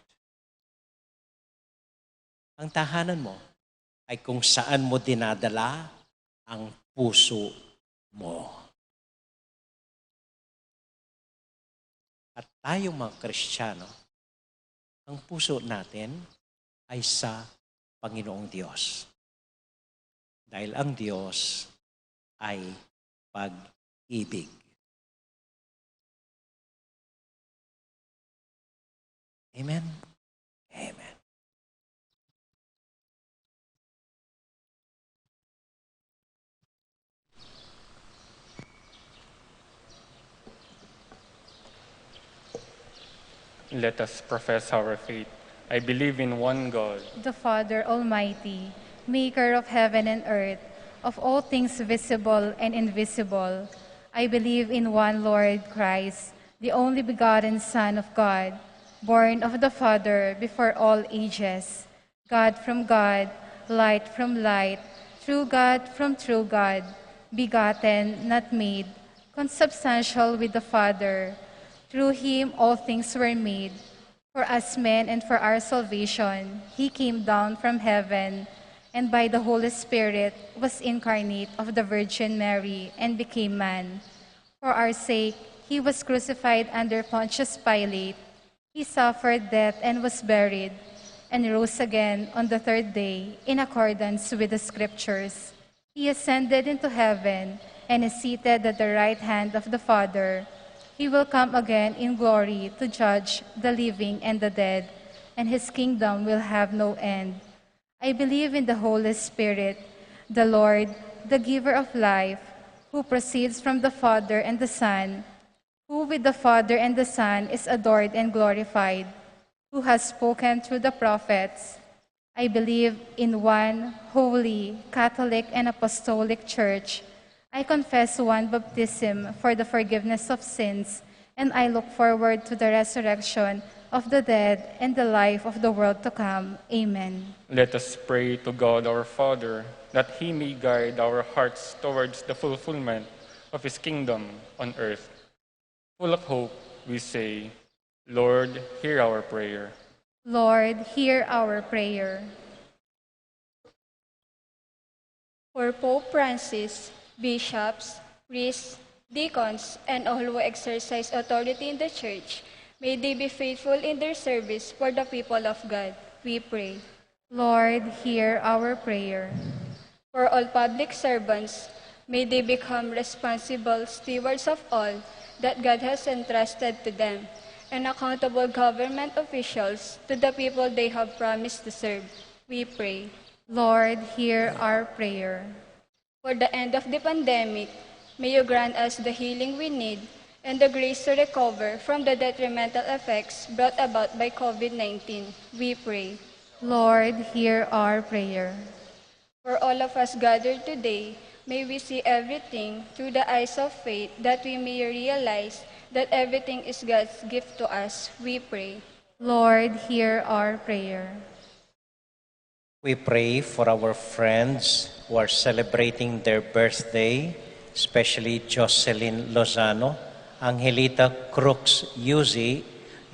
Ang tahanan mo ay kung saan mo dinadala ang puso mo. At tayong mga Kristiyano, ang puso natin ay sa Panginoong Diyos. Dahil ang Diyos ay pag-ibig. Amen? Amen. Let us profess our faith. I believe in one God, the Father Almighty, maker of heaven and earth, of all things visible and invisible. I believe in one Lord Christ, the only begotten Son of God, born of the Father before all ages, God from God, light from light, true God from true God, begotten, not made, consubstantial with the Father. Through him all things were made. For us men and for our salvation, he came down from heaven, and by the Holy Spirit was incarnate of the Virgin Mary and became man. For our sake, he was crucified under Pontius Pilate. He suffered death and was buried, and rose again on the third day in accordance with the Scriptures. He ascended into heaven and is seated at the right hand of the Father. He will come again in glory to judge the living and the dead, and his kingdom will have no end. I believe in the Holy Spirit, the Lord, the giver of life, who proceeds from the Father and the Son, who with the Father and the Son is adored and glorified, who has spoken through the prophets. I believe in one holy, Catholic, and Apostolic Church. I confess one baptism for the forgiveness of sins, and I look forward to the resurrection of the dead and the life of the world to come. Amen. Let us pray to God our Father, that He may guide our hearts towards the fulfillment of His kingdom on earth. Full of hope, we say, Lord, hear our prayer. Lord, hear our prayer. For Pope Francis, bishops, priests, deacons, and all who exercise authority in the Church, may they be faithful in their service for the people of God. We pray. Lord, hear our prayer. For all public servants, may they become responsible stewards of all that God has entrusted to them, and accountable government officials to the people they have promised to serve. We pray. Lord, hear our prayer. For the end of the pandemic, may you grant us the healing we need and the grace to recover from the detrimental effects brought about by COVID-19. We pray. Lord, hear our prayer. For all of us gathered today, may we see everything through the eyes of faith, that we may realize that everything is God's gift to us. We pray. Lord, hear our prayer. We pray for our friends who are celebrating their birthday, especially Jocelyn Lozano, Angelita Crooks Yuzi,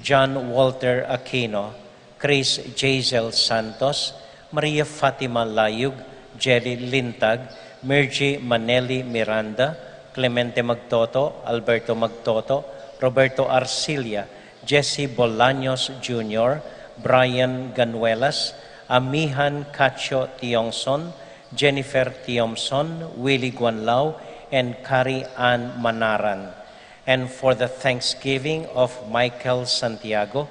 John Walter Aquino, Chris Jazel Santos, Maria Fatima Layug, Jelly Lintag, Mirji Maneli Miranda, Clemente Magtoto, Alberto Magtoto, Roberto Arcilia, Jesse Bolaños Jr., Brian Ganuelas, Amihan Cacho Tiongson, Jennifer Tiomson, Willie Guanlao, and Carrie Ann Manaran. And for the thanksgiving of Michael Santiago,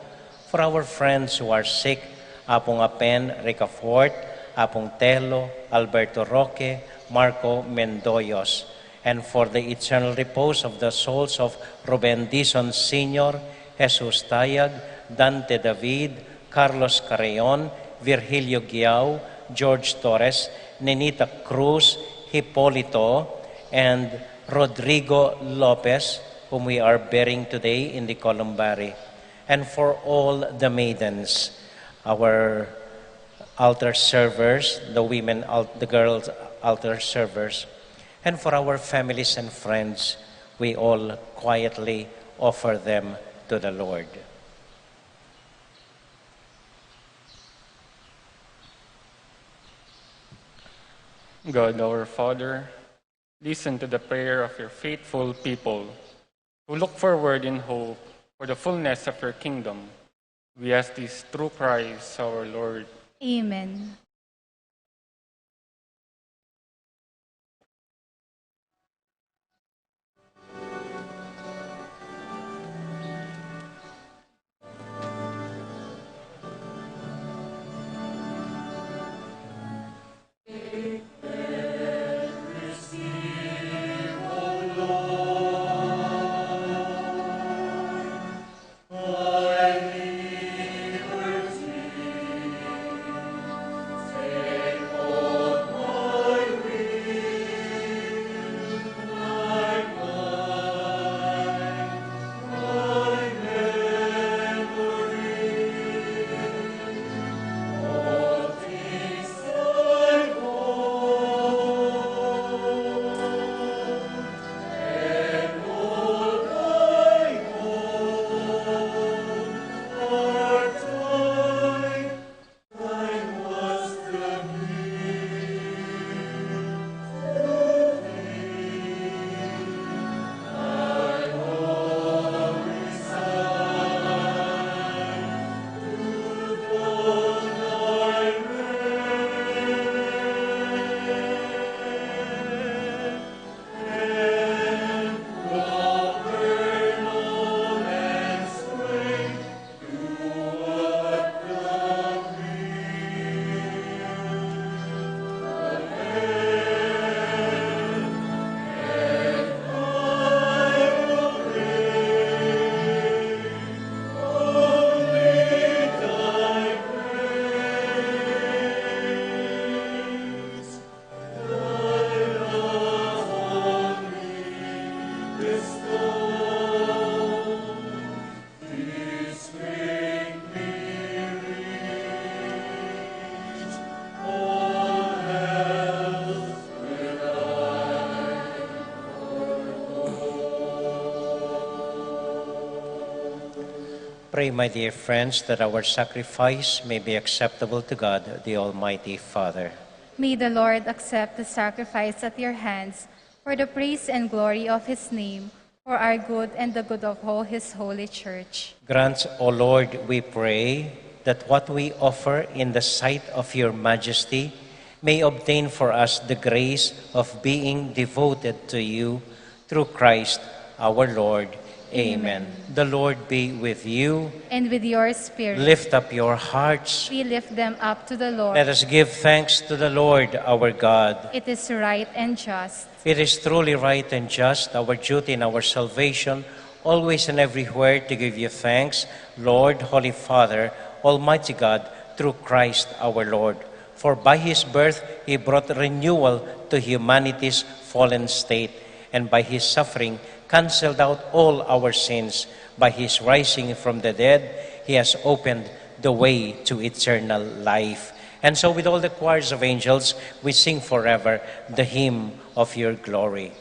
for our friends who are sick, Apong Apen Ricafort, Apong Telo, Alberto Roque, Marco Mendoyos, and for the eternal repose of the souls of Ruben Dizon Sr., Jesus Tayag, Dante David, Carlos Carreon, Virgilio Giao, George Torres, Nenita Cruz, Hipolito, and Rodrigo Lopez, whom we are bearing today in the columbary, and for all the maidens, our altar servers, the girls altar servers, and for our families and friends, we all quietly offer them to the Lord. God our Father, listen to the prayer of your faithful people who look forward in hope for the fullness of your kingdom. We ask this through Christ our Lord. Amen. Pray, my dear friends, that our sacrifice may be acceptable to God, the Almighty Father. May the Lord accept the sacrifice at your hands for the praise and glory of his name, for our good and the good of all his holy church. Grant, O Lord, we pray, that what we offer in the sight of your majesty may obtain for us the grace of being devoted to you through Christ our Lord. Amen. The Lord be with you. And with your spirit. Lift up your hearts. We lift them up to the Lord. Let us give thanks to the Lord our God. It is right and just. It is truly right and just, our duty and our salvation, always and everywhere to give you thanks, Lord, Holy Father, Almighty God, through Christ our Lord. For by his birth he brought renewal to humanity's fallen state, and by his suffering canceled out all our sins. By his rising from the dead, he has opened the way to eternal life. And so with all the choirs of angels, we sing forever the hymn of your glory.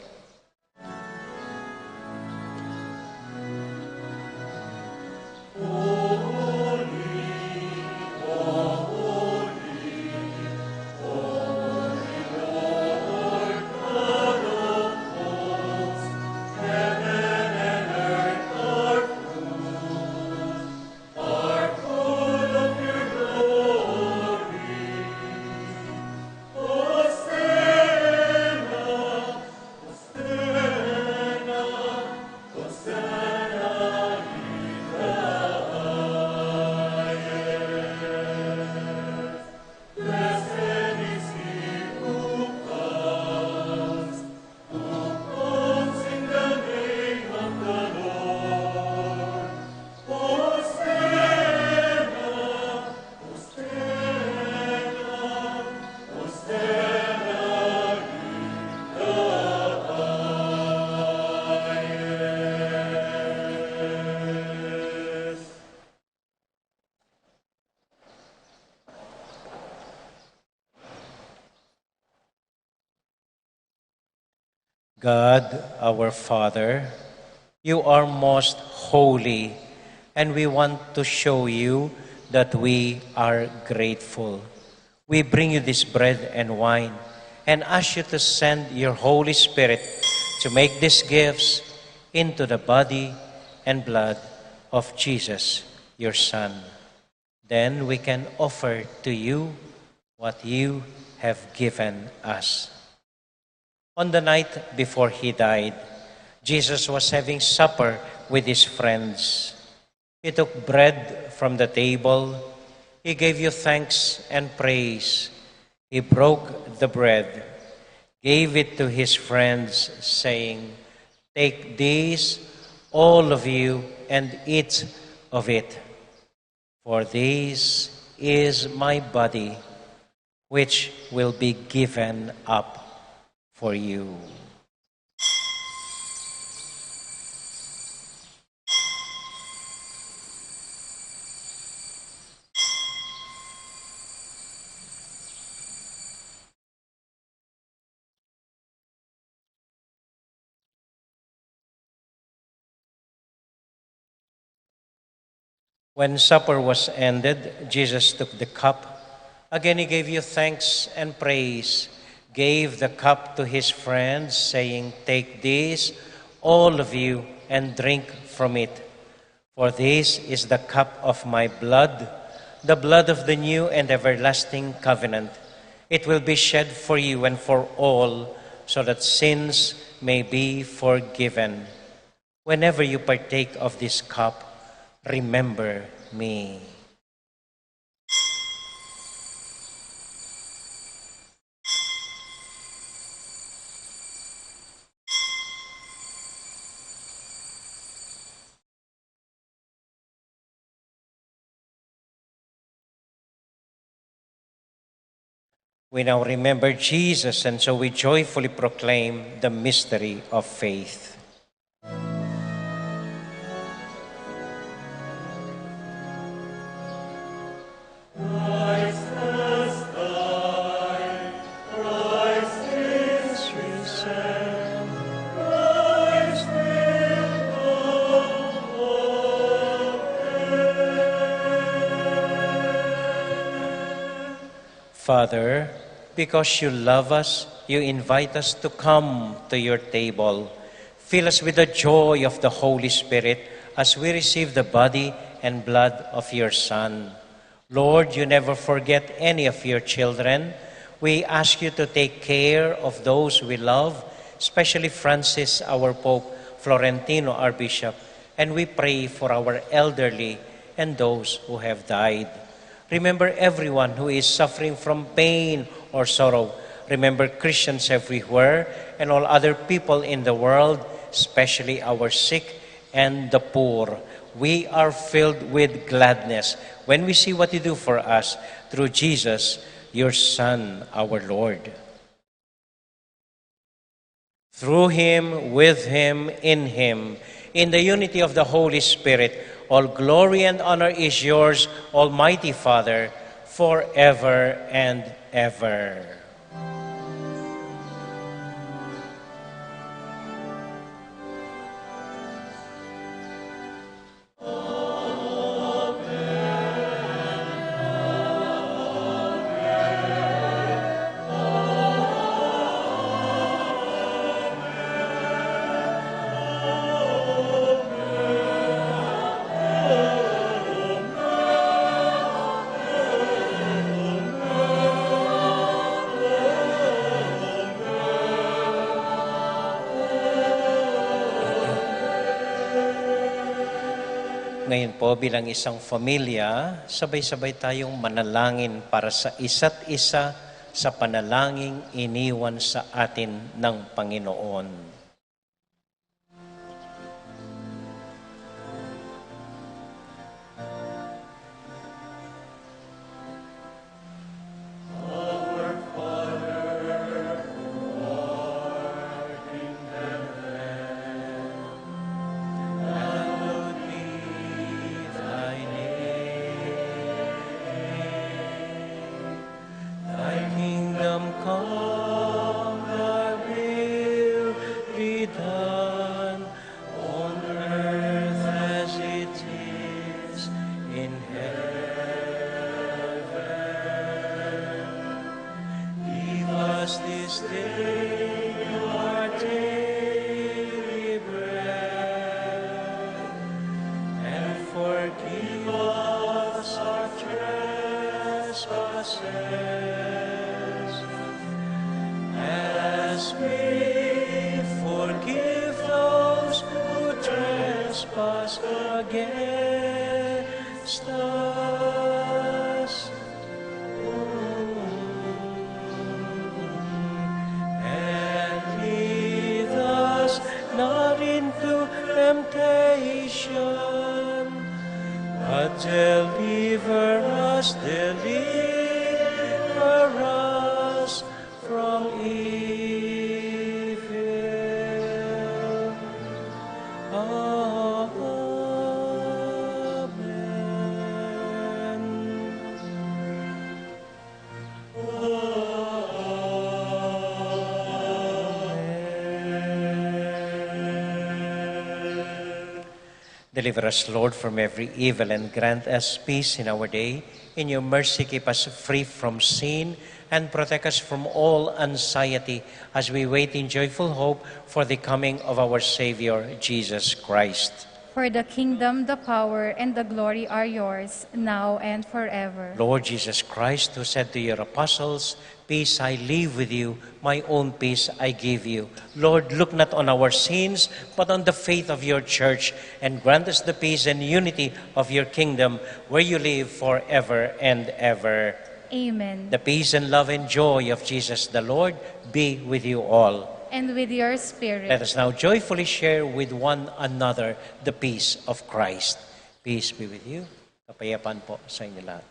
God, our Father, you are most holy, and we want to show you that we are grateful. We bring you this bread and wine and ask you to send your Holy Spirit to make these gifts into the body and blood of Jesus, your Son. Then we can offer to you what you have given us. On the night before he died, Jesus was having supper with his friends. He took bread from the table. He gave you thanks and praise. He broke the bread, gave it to his friends, saying, "Take this, all of you, and eat of it. For this is my body, which will be given up for you." When supper was ended, Jesus took the cup. Again, he gave you thanks and praise, gave the cup to his friends, saying, "Take this, all of you, and drink from it. For this is the cup of my blood, the blood of the new and everlasting covenant. It will be shed for you and for all, so that sins may be forgiven. Whenever you partake of this cup, remember me." We now remember Jesus, and so we joyfully proclaim the mystery of faith. Father, because you love us, you invite us to come to your table. Fill us with the joy of the Holy Spirit as we receive the body and blood of your Son. Lord, you never forget any of your children. We ask you to take care of those we love, especially Francis, our Pope, Florentino, our Bishop, and we pray for our elderly and those who have died. Remember everyone who is suffering from pain or sorrow. Remember Christians everywhere and all other people in the world, especially our sick and the poor. We are filled with gladness when we see what you do for us through Jesus, your Son, our Lord. Through him, with him, in the unity of the Holy Spirit, all glory and honor is yours, Almighty Father, forever and ever. Ngayon po, bilang isang pamilya, sabay-sabay tayong manalangin para sa isa't isa sa panalangin iniwan sa atin ng Panginoon. Deliver us, Lord, from every evil and grant us peace in our day. In your mercy, keep us free from sin and protect us from all anxiety as we wait in joyful hope for the coming of our Savior, Jesus Christ. For the kingdom, the power, and the glory are yours, now and forever. Lord Jesus Christ, who said to your apostles, "Peace I leave with you, my own peace I give you." Lord, look not on our sins, but on the faith of your church, and grant us the peace and unity of your kingdom, where you live forever and ever. Amen. The peace and love and joy of Jesus the Lord be with you all. And with your spirit. Let us now joyfully share with one another the peace of Christ. Peace be with you. Kapayapaan po sa inyo lahat.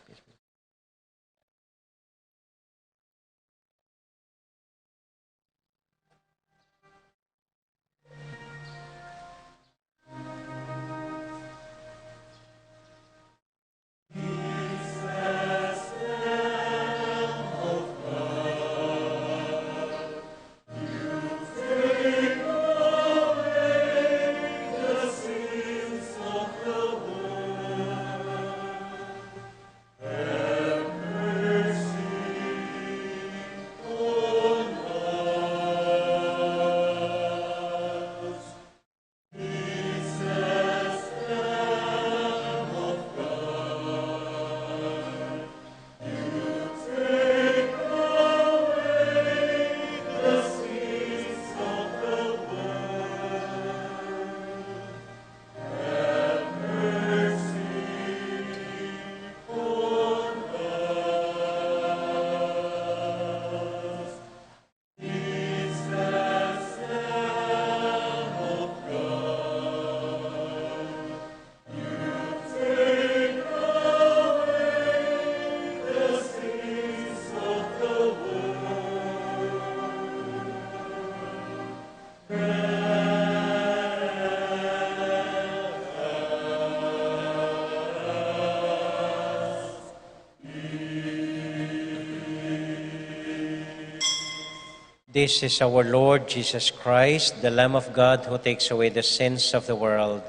This is our Lord Jesus Christ, the Lamb of God who takes away the sins of the world.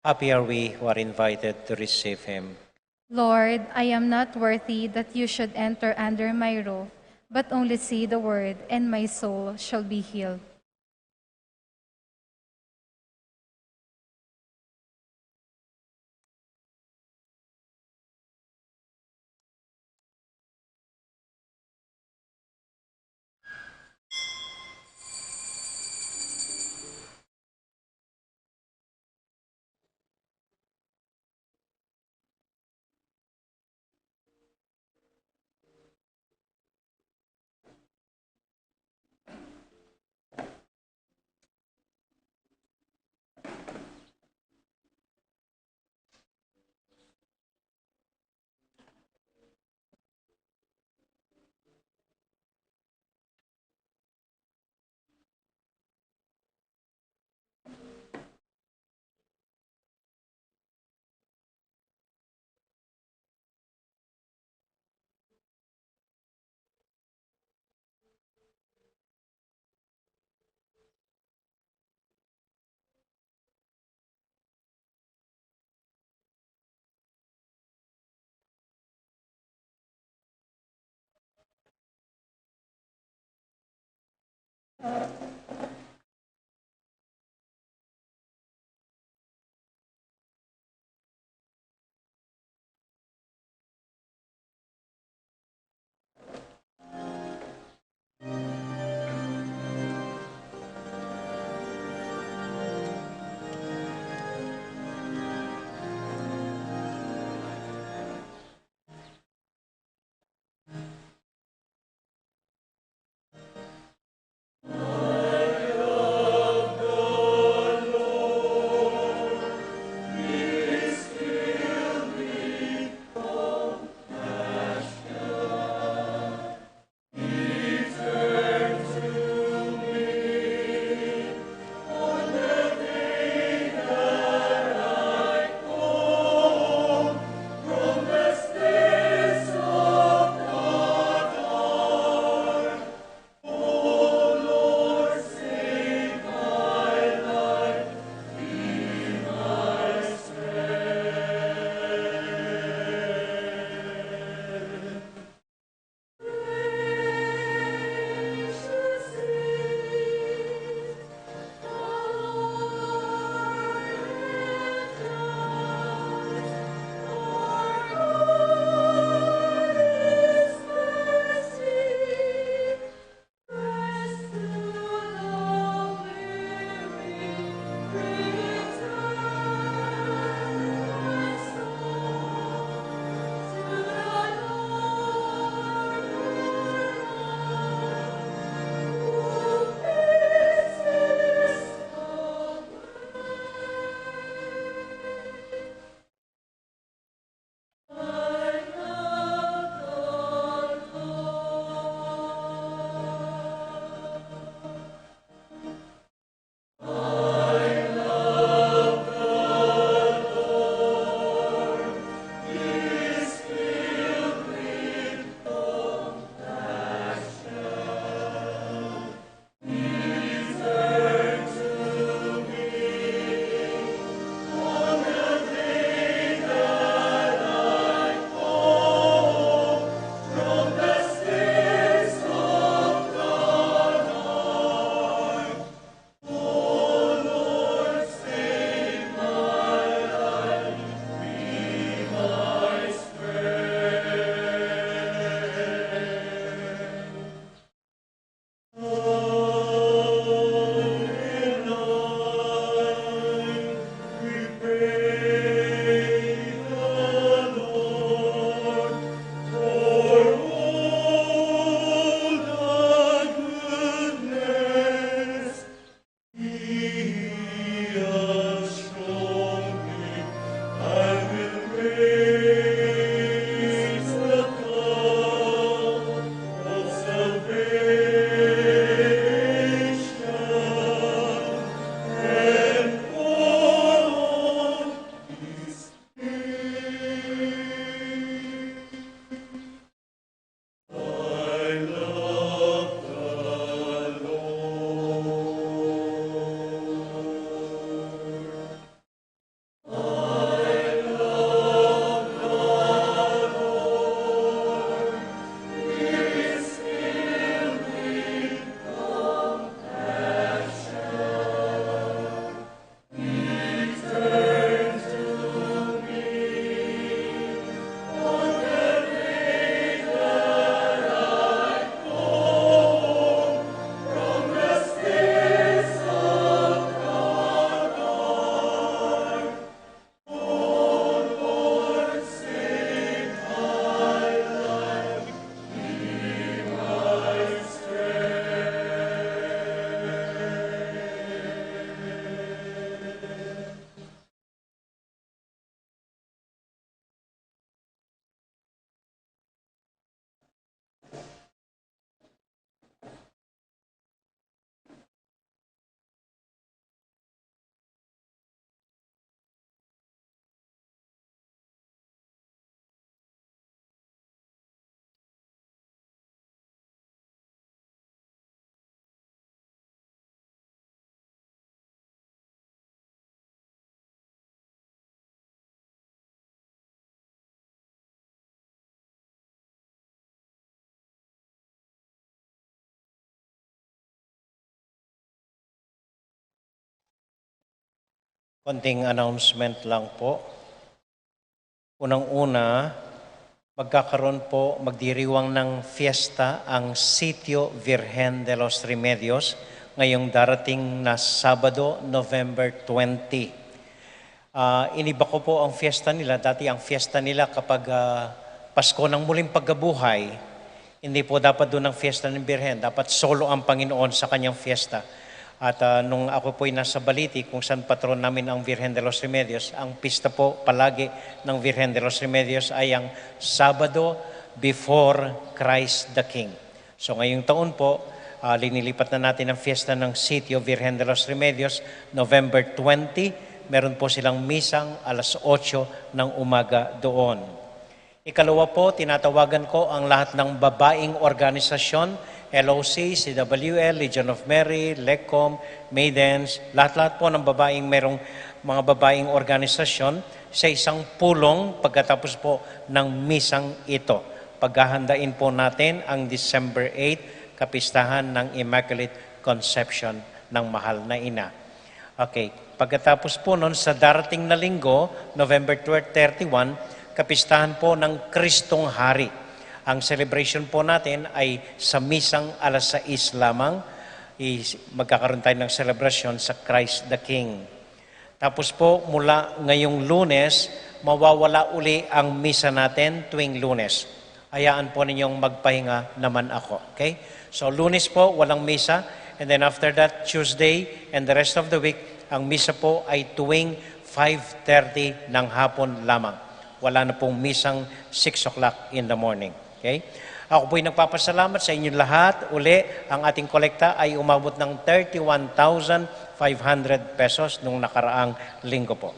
Happy are we who are invited to receive him. Lord, I am not worthy that you should enter under my roof, but only say the word, and my soul shall be healed. Konting announcement lang po. Unang-una, magdiriwang ng fiesta ang Sitio Virgen de los Remedios ngayong darating na Sabado, November 20. Iniba ko po ang fiesta nila. Dati ang fiesta nila kapag Pasko ng muling pagkabuhay, hindi po dapat doon ang fiesta ng Birhen. Dapat solo ang Panginoon sa kanyang fiesta. At nung ako po'y nasa Baliti, kung saan patron namin ang Virgen de los Remedios, ang pista po palagi ng Virgen de los Remedios ay ang Sabado before Christ the King. So ngayong taon po, linilipat na natin ang fiesta ng Sitio Virgen de los Remedios, November 20. Meron po silang misang alas 8 ng umaga doon. Ikalawa po, tinatawagan ko ang lahat ng babaeng organisasyon, LOC, CWL, Legion of Mary, LECOM, Maidens, lahat-lahat po ng mga babaeng organisasyon sa isang pulong pagkatapos po ng misang ito. Paghahandain po natin ang December 8, kapistahan ng Immaculate Conception ng Mahal na Ina. Okay, pagkatapos po nun sa darating na linggo, November 31, kapistahan po ng Kristong Hari. Ang celebration po natin ay sa misang alas 6 lamang. Magkakaroon tayo ng celebration sa Christ the King. Tapos po, mula ngayong Lunes, mawawala uli ang misa natin tuwing Lunes. Hayaan po ninyong magpahinga naman ako. Okay? So Lunes po, walang misa. And then after that, Tuesday and the rest of the week, ang misa po ay tuwing 5:30 ng hapon lamang. Wala na pong misang 6 o'clock in the morning. Okay? Ako po'y nagpapasalamat sa inyong lahat. Uli, ang ating kolekta ay umabot ng 31,500 pesos nung nakaraang linggo po.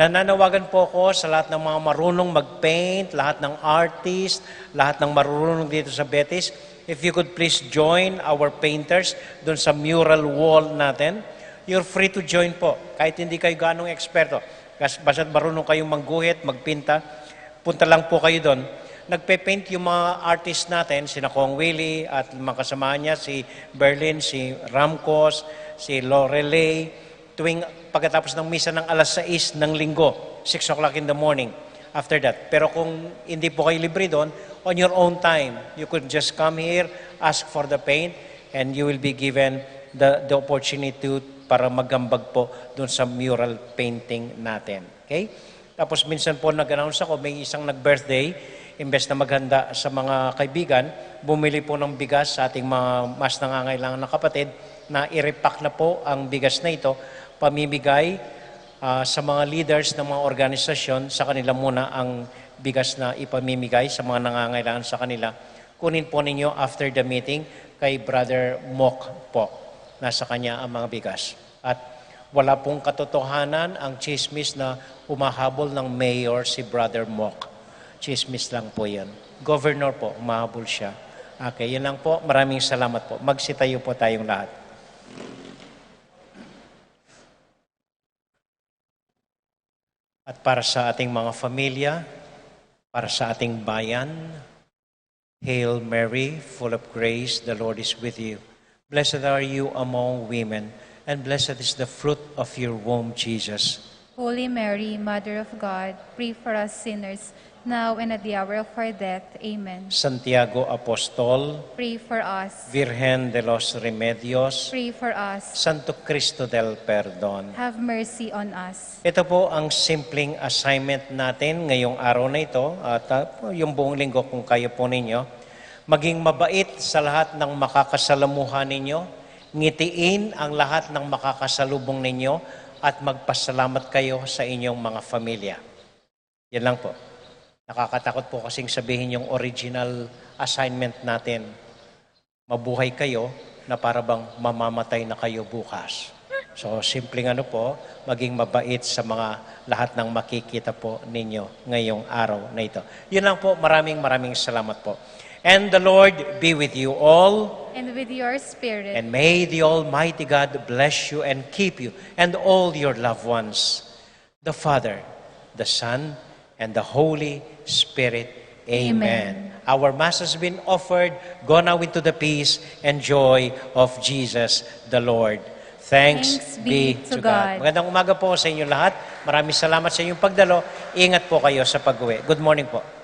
Nananawagan po ako sa lahat ng mga marunong mag-paint, lahat ng artist, lahat ng marunong dito sa Betis. If you could please join our painters dun sa mural wall natin. You're free to join po. Kahit hindi kayo ganong eksperto. Basta marunong kayong magguhit, magpinta, punta lang po kayo doon. Nagpe-paint yung mga artist natin, si Kong Willie at mga kasama niya, si Berlin, si Ramcos, si Lorelei, tuwing pagkatapos ng misa ng alas 6 ng linggo, 6 o'clock in the morning, after that. Pero kung hindi po kayo libre doon, on your own time, you could just come here, ask for the paint, and you will be given the opportunity para magambag po doon sa mural painting natin. Okay? Tapos minsan po nag-announce ako, may isang nag-birthday, imbes na maghanda sa mga kaibigan, bumili po ng bigas sa ating mga mas nangangailangan na kapatid na i-repack na po ang bigas na ito, pamimigay sa mga leaders ng mga organisasyon, sa kanila muna ang bigas na ipamimigay sa mga nangangailangan sa kanila. Kunin po ninyo after the meeting kay Brother Mok po. Nasa kanya ang mga bigas. At wala pong katotohanan ang chismis na umahabol ng mayor si Brother Mok. Chismis lang po yan. Governor po, umahabol siya. Okay, yun lang po. Maraming salamat po. Magsitayo po tayong lahat. At para sa ating mga pamilya, para sa ating bayan, Hail Mary, full of grace, the Lord is with you. Blessed are you among women, and blessed is the fruit of your womb, Jesus. Holy Mary, Mother of God, pray for us sinners, now and at the hour of our death. Amen. Santiago Apostol, Pray for us. Virgen de los Remedios, Pray for us. Santo Cristo del Perdon. Have mercy on us. Ito po ang simpleng assignment natin ngayong araw na ito at yung buong linggo kung kaya po ninyo. Maging mabait sa lahat ng makakasalamuhan ninyo, ngitiin ang lahat ng makakasalubong ninyo at magpasalamat kayo sa inyong mga pamilya. Yan lang po. Nakakatakot po kasing sabihin yung original assignment natin. Mabuhay kayo na para bang mamamatay na kayo bukas. So, simpleng po, maging mabait sa mga lahat ng makikita po ninyo ngayong araw na ito. Yun lang po, maraming salamat po. And the Lord be with you all. And with your spirit. And may the Almighty God bless you and keep you and all your loved ones. The Father, the Son, and the Holy Spirit. Amen. Our Mass has been offered. Go now into the peace and joy of Jesus the Lord. Thanks be to God. Magandang umaga po sa inyo lahat. Maraming salamat sa inyong pagdalo. Ingat po kayo sa pag-uwi. Good morning po.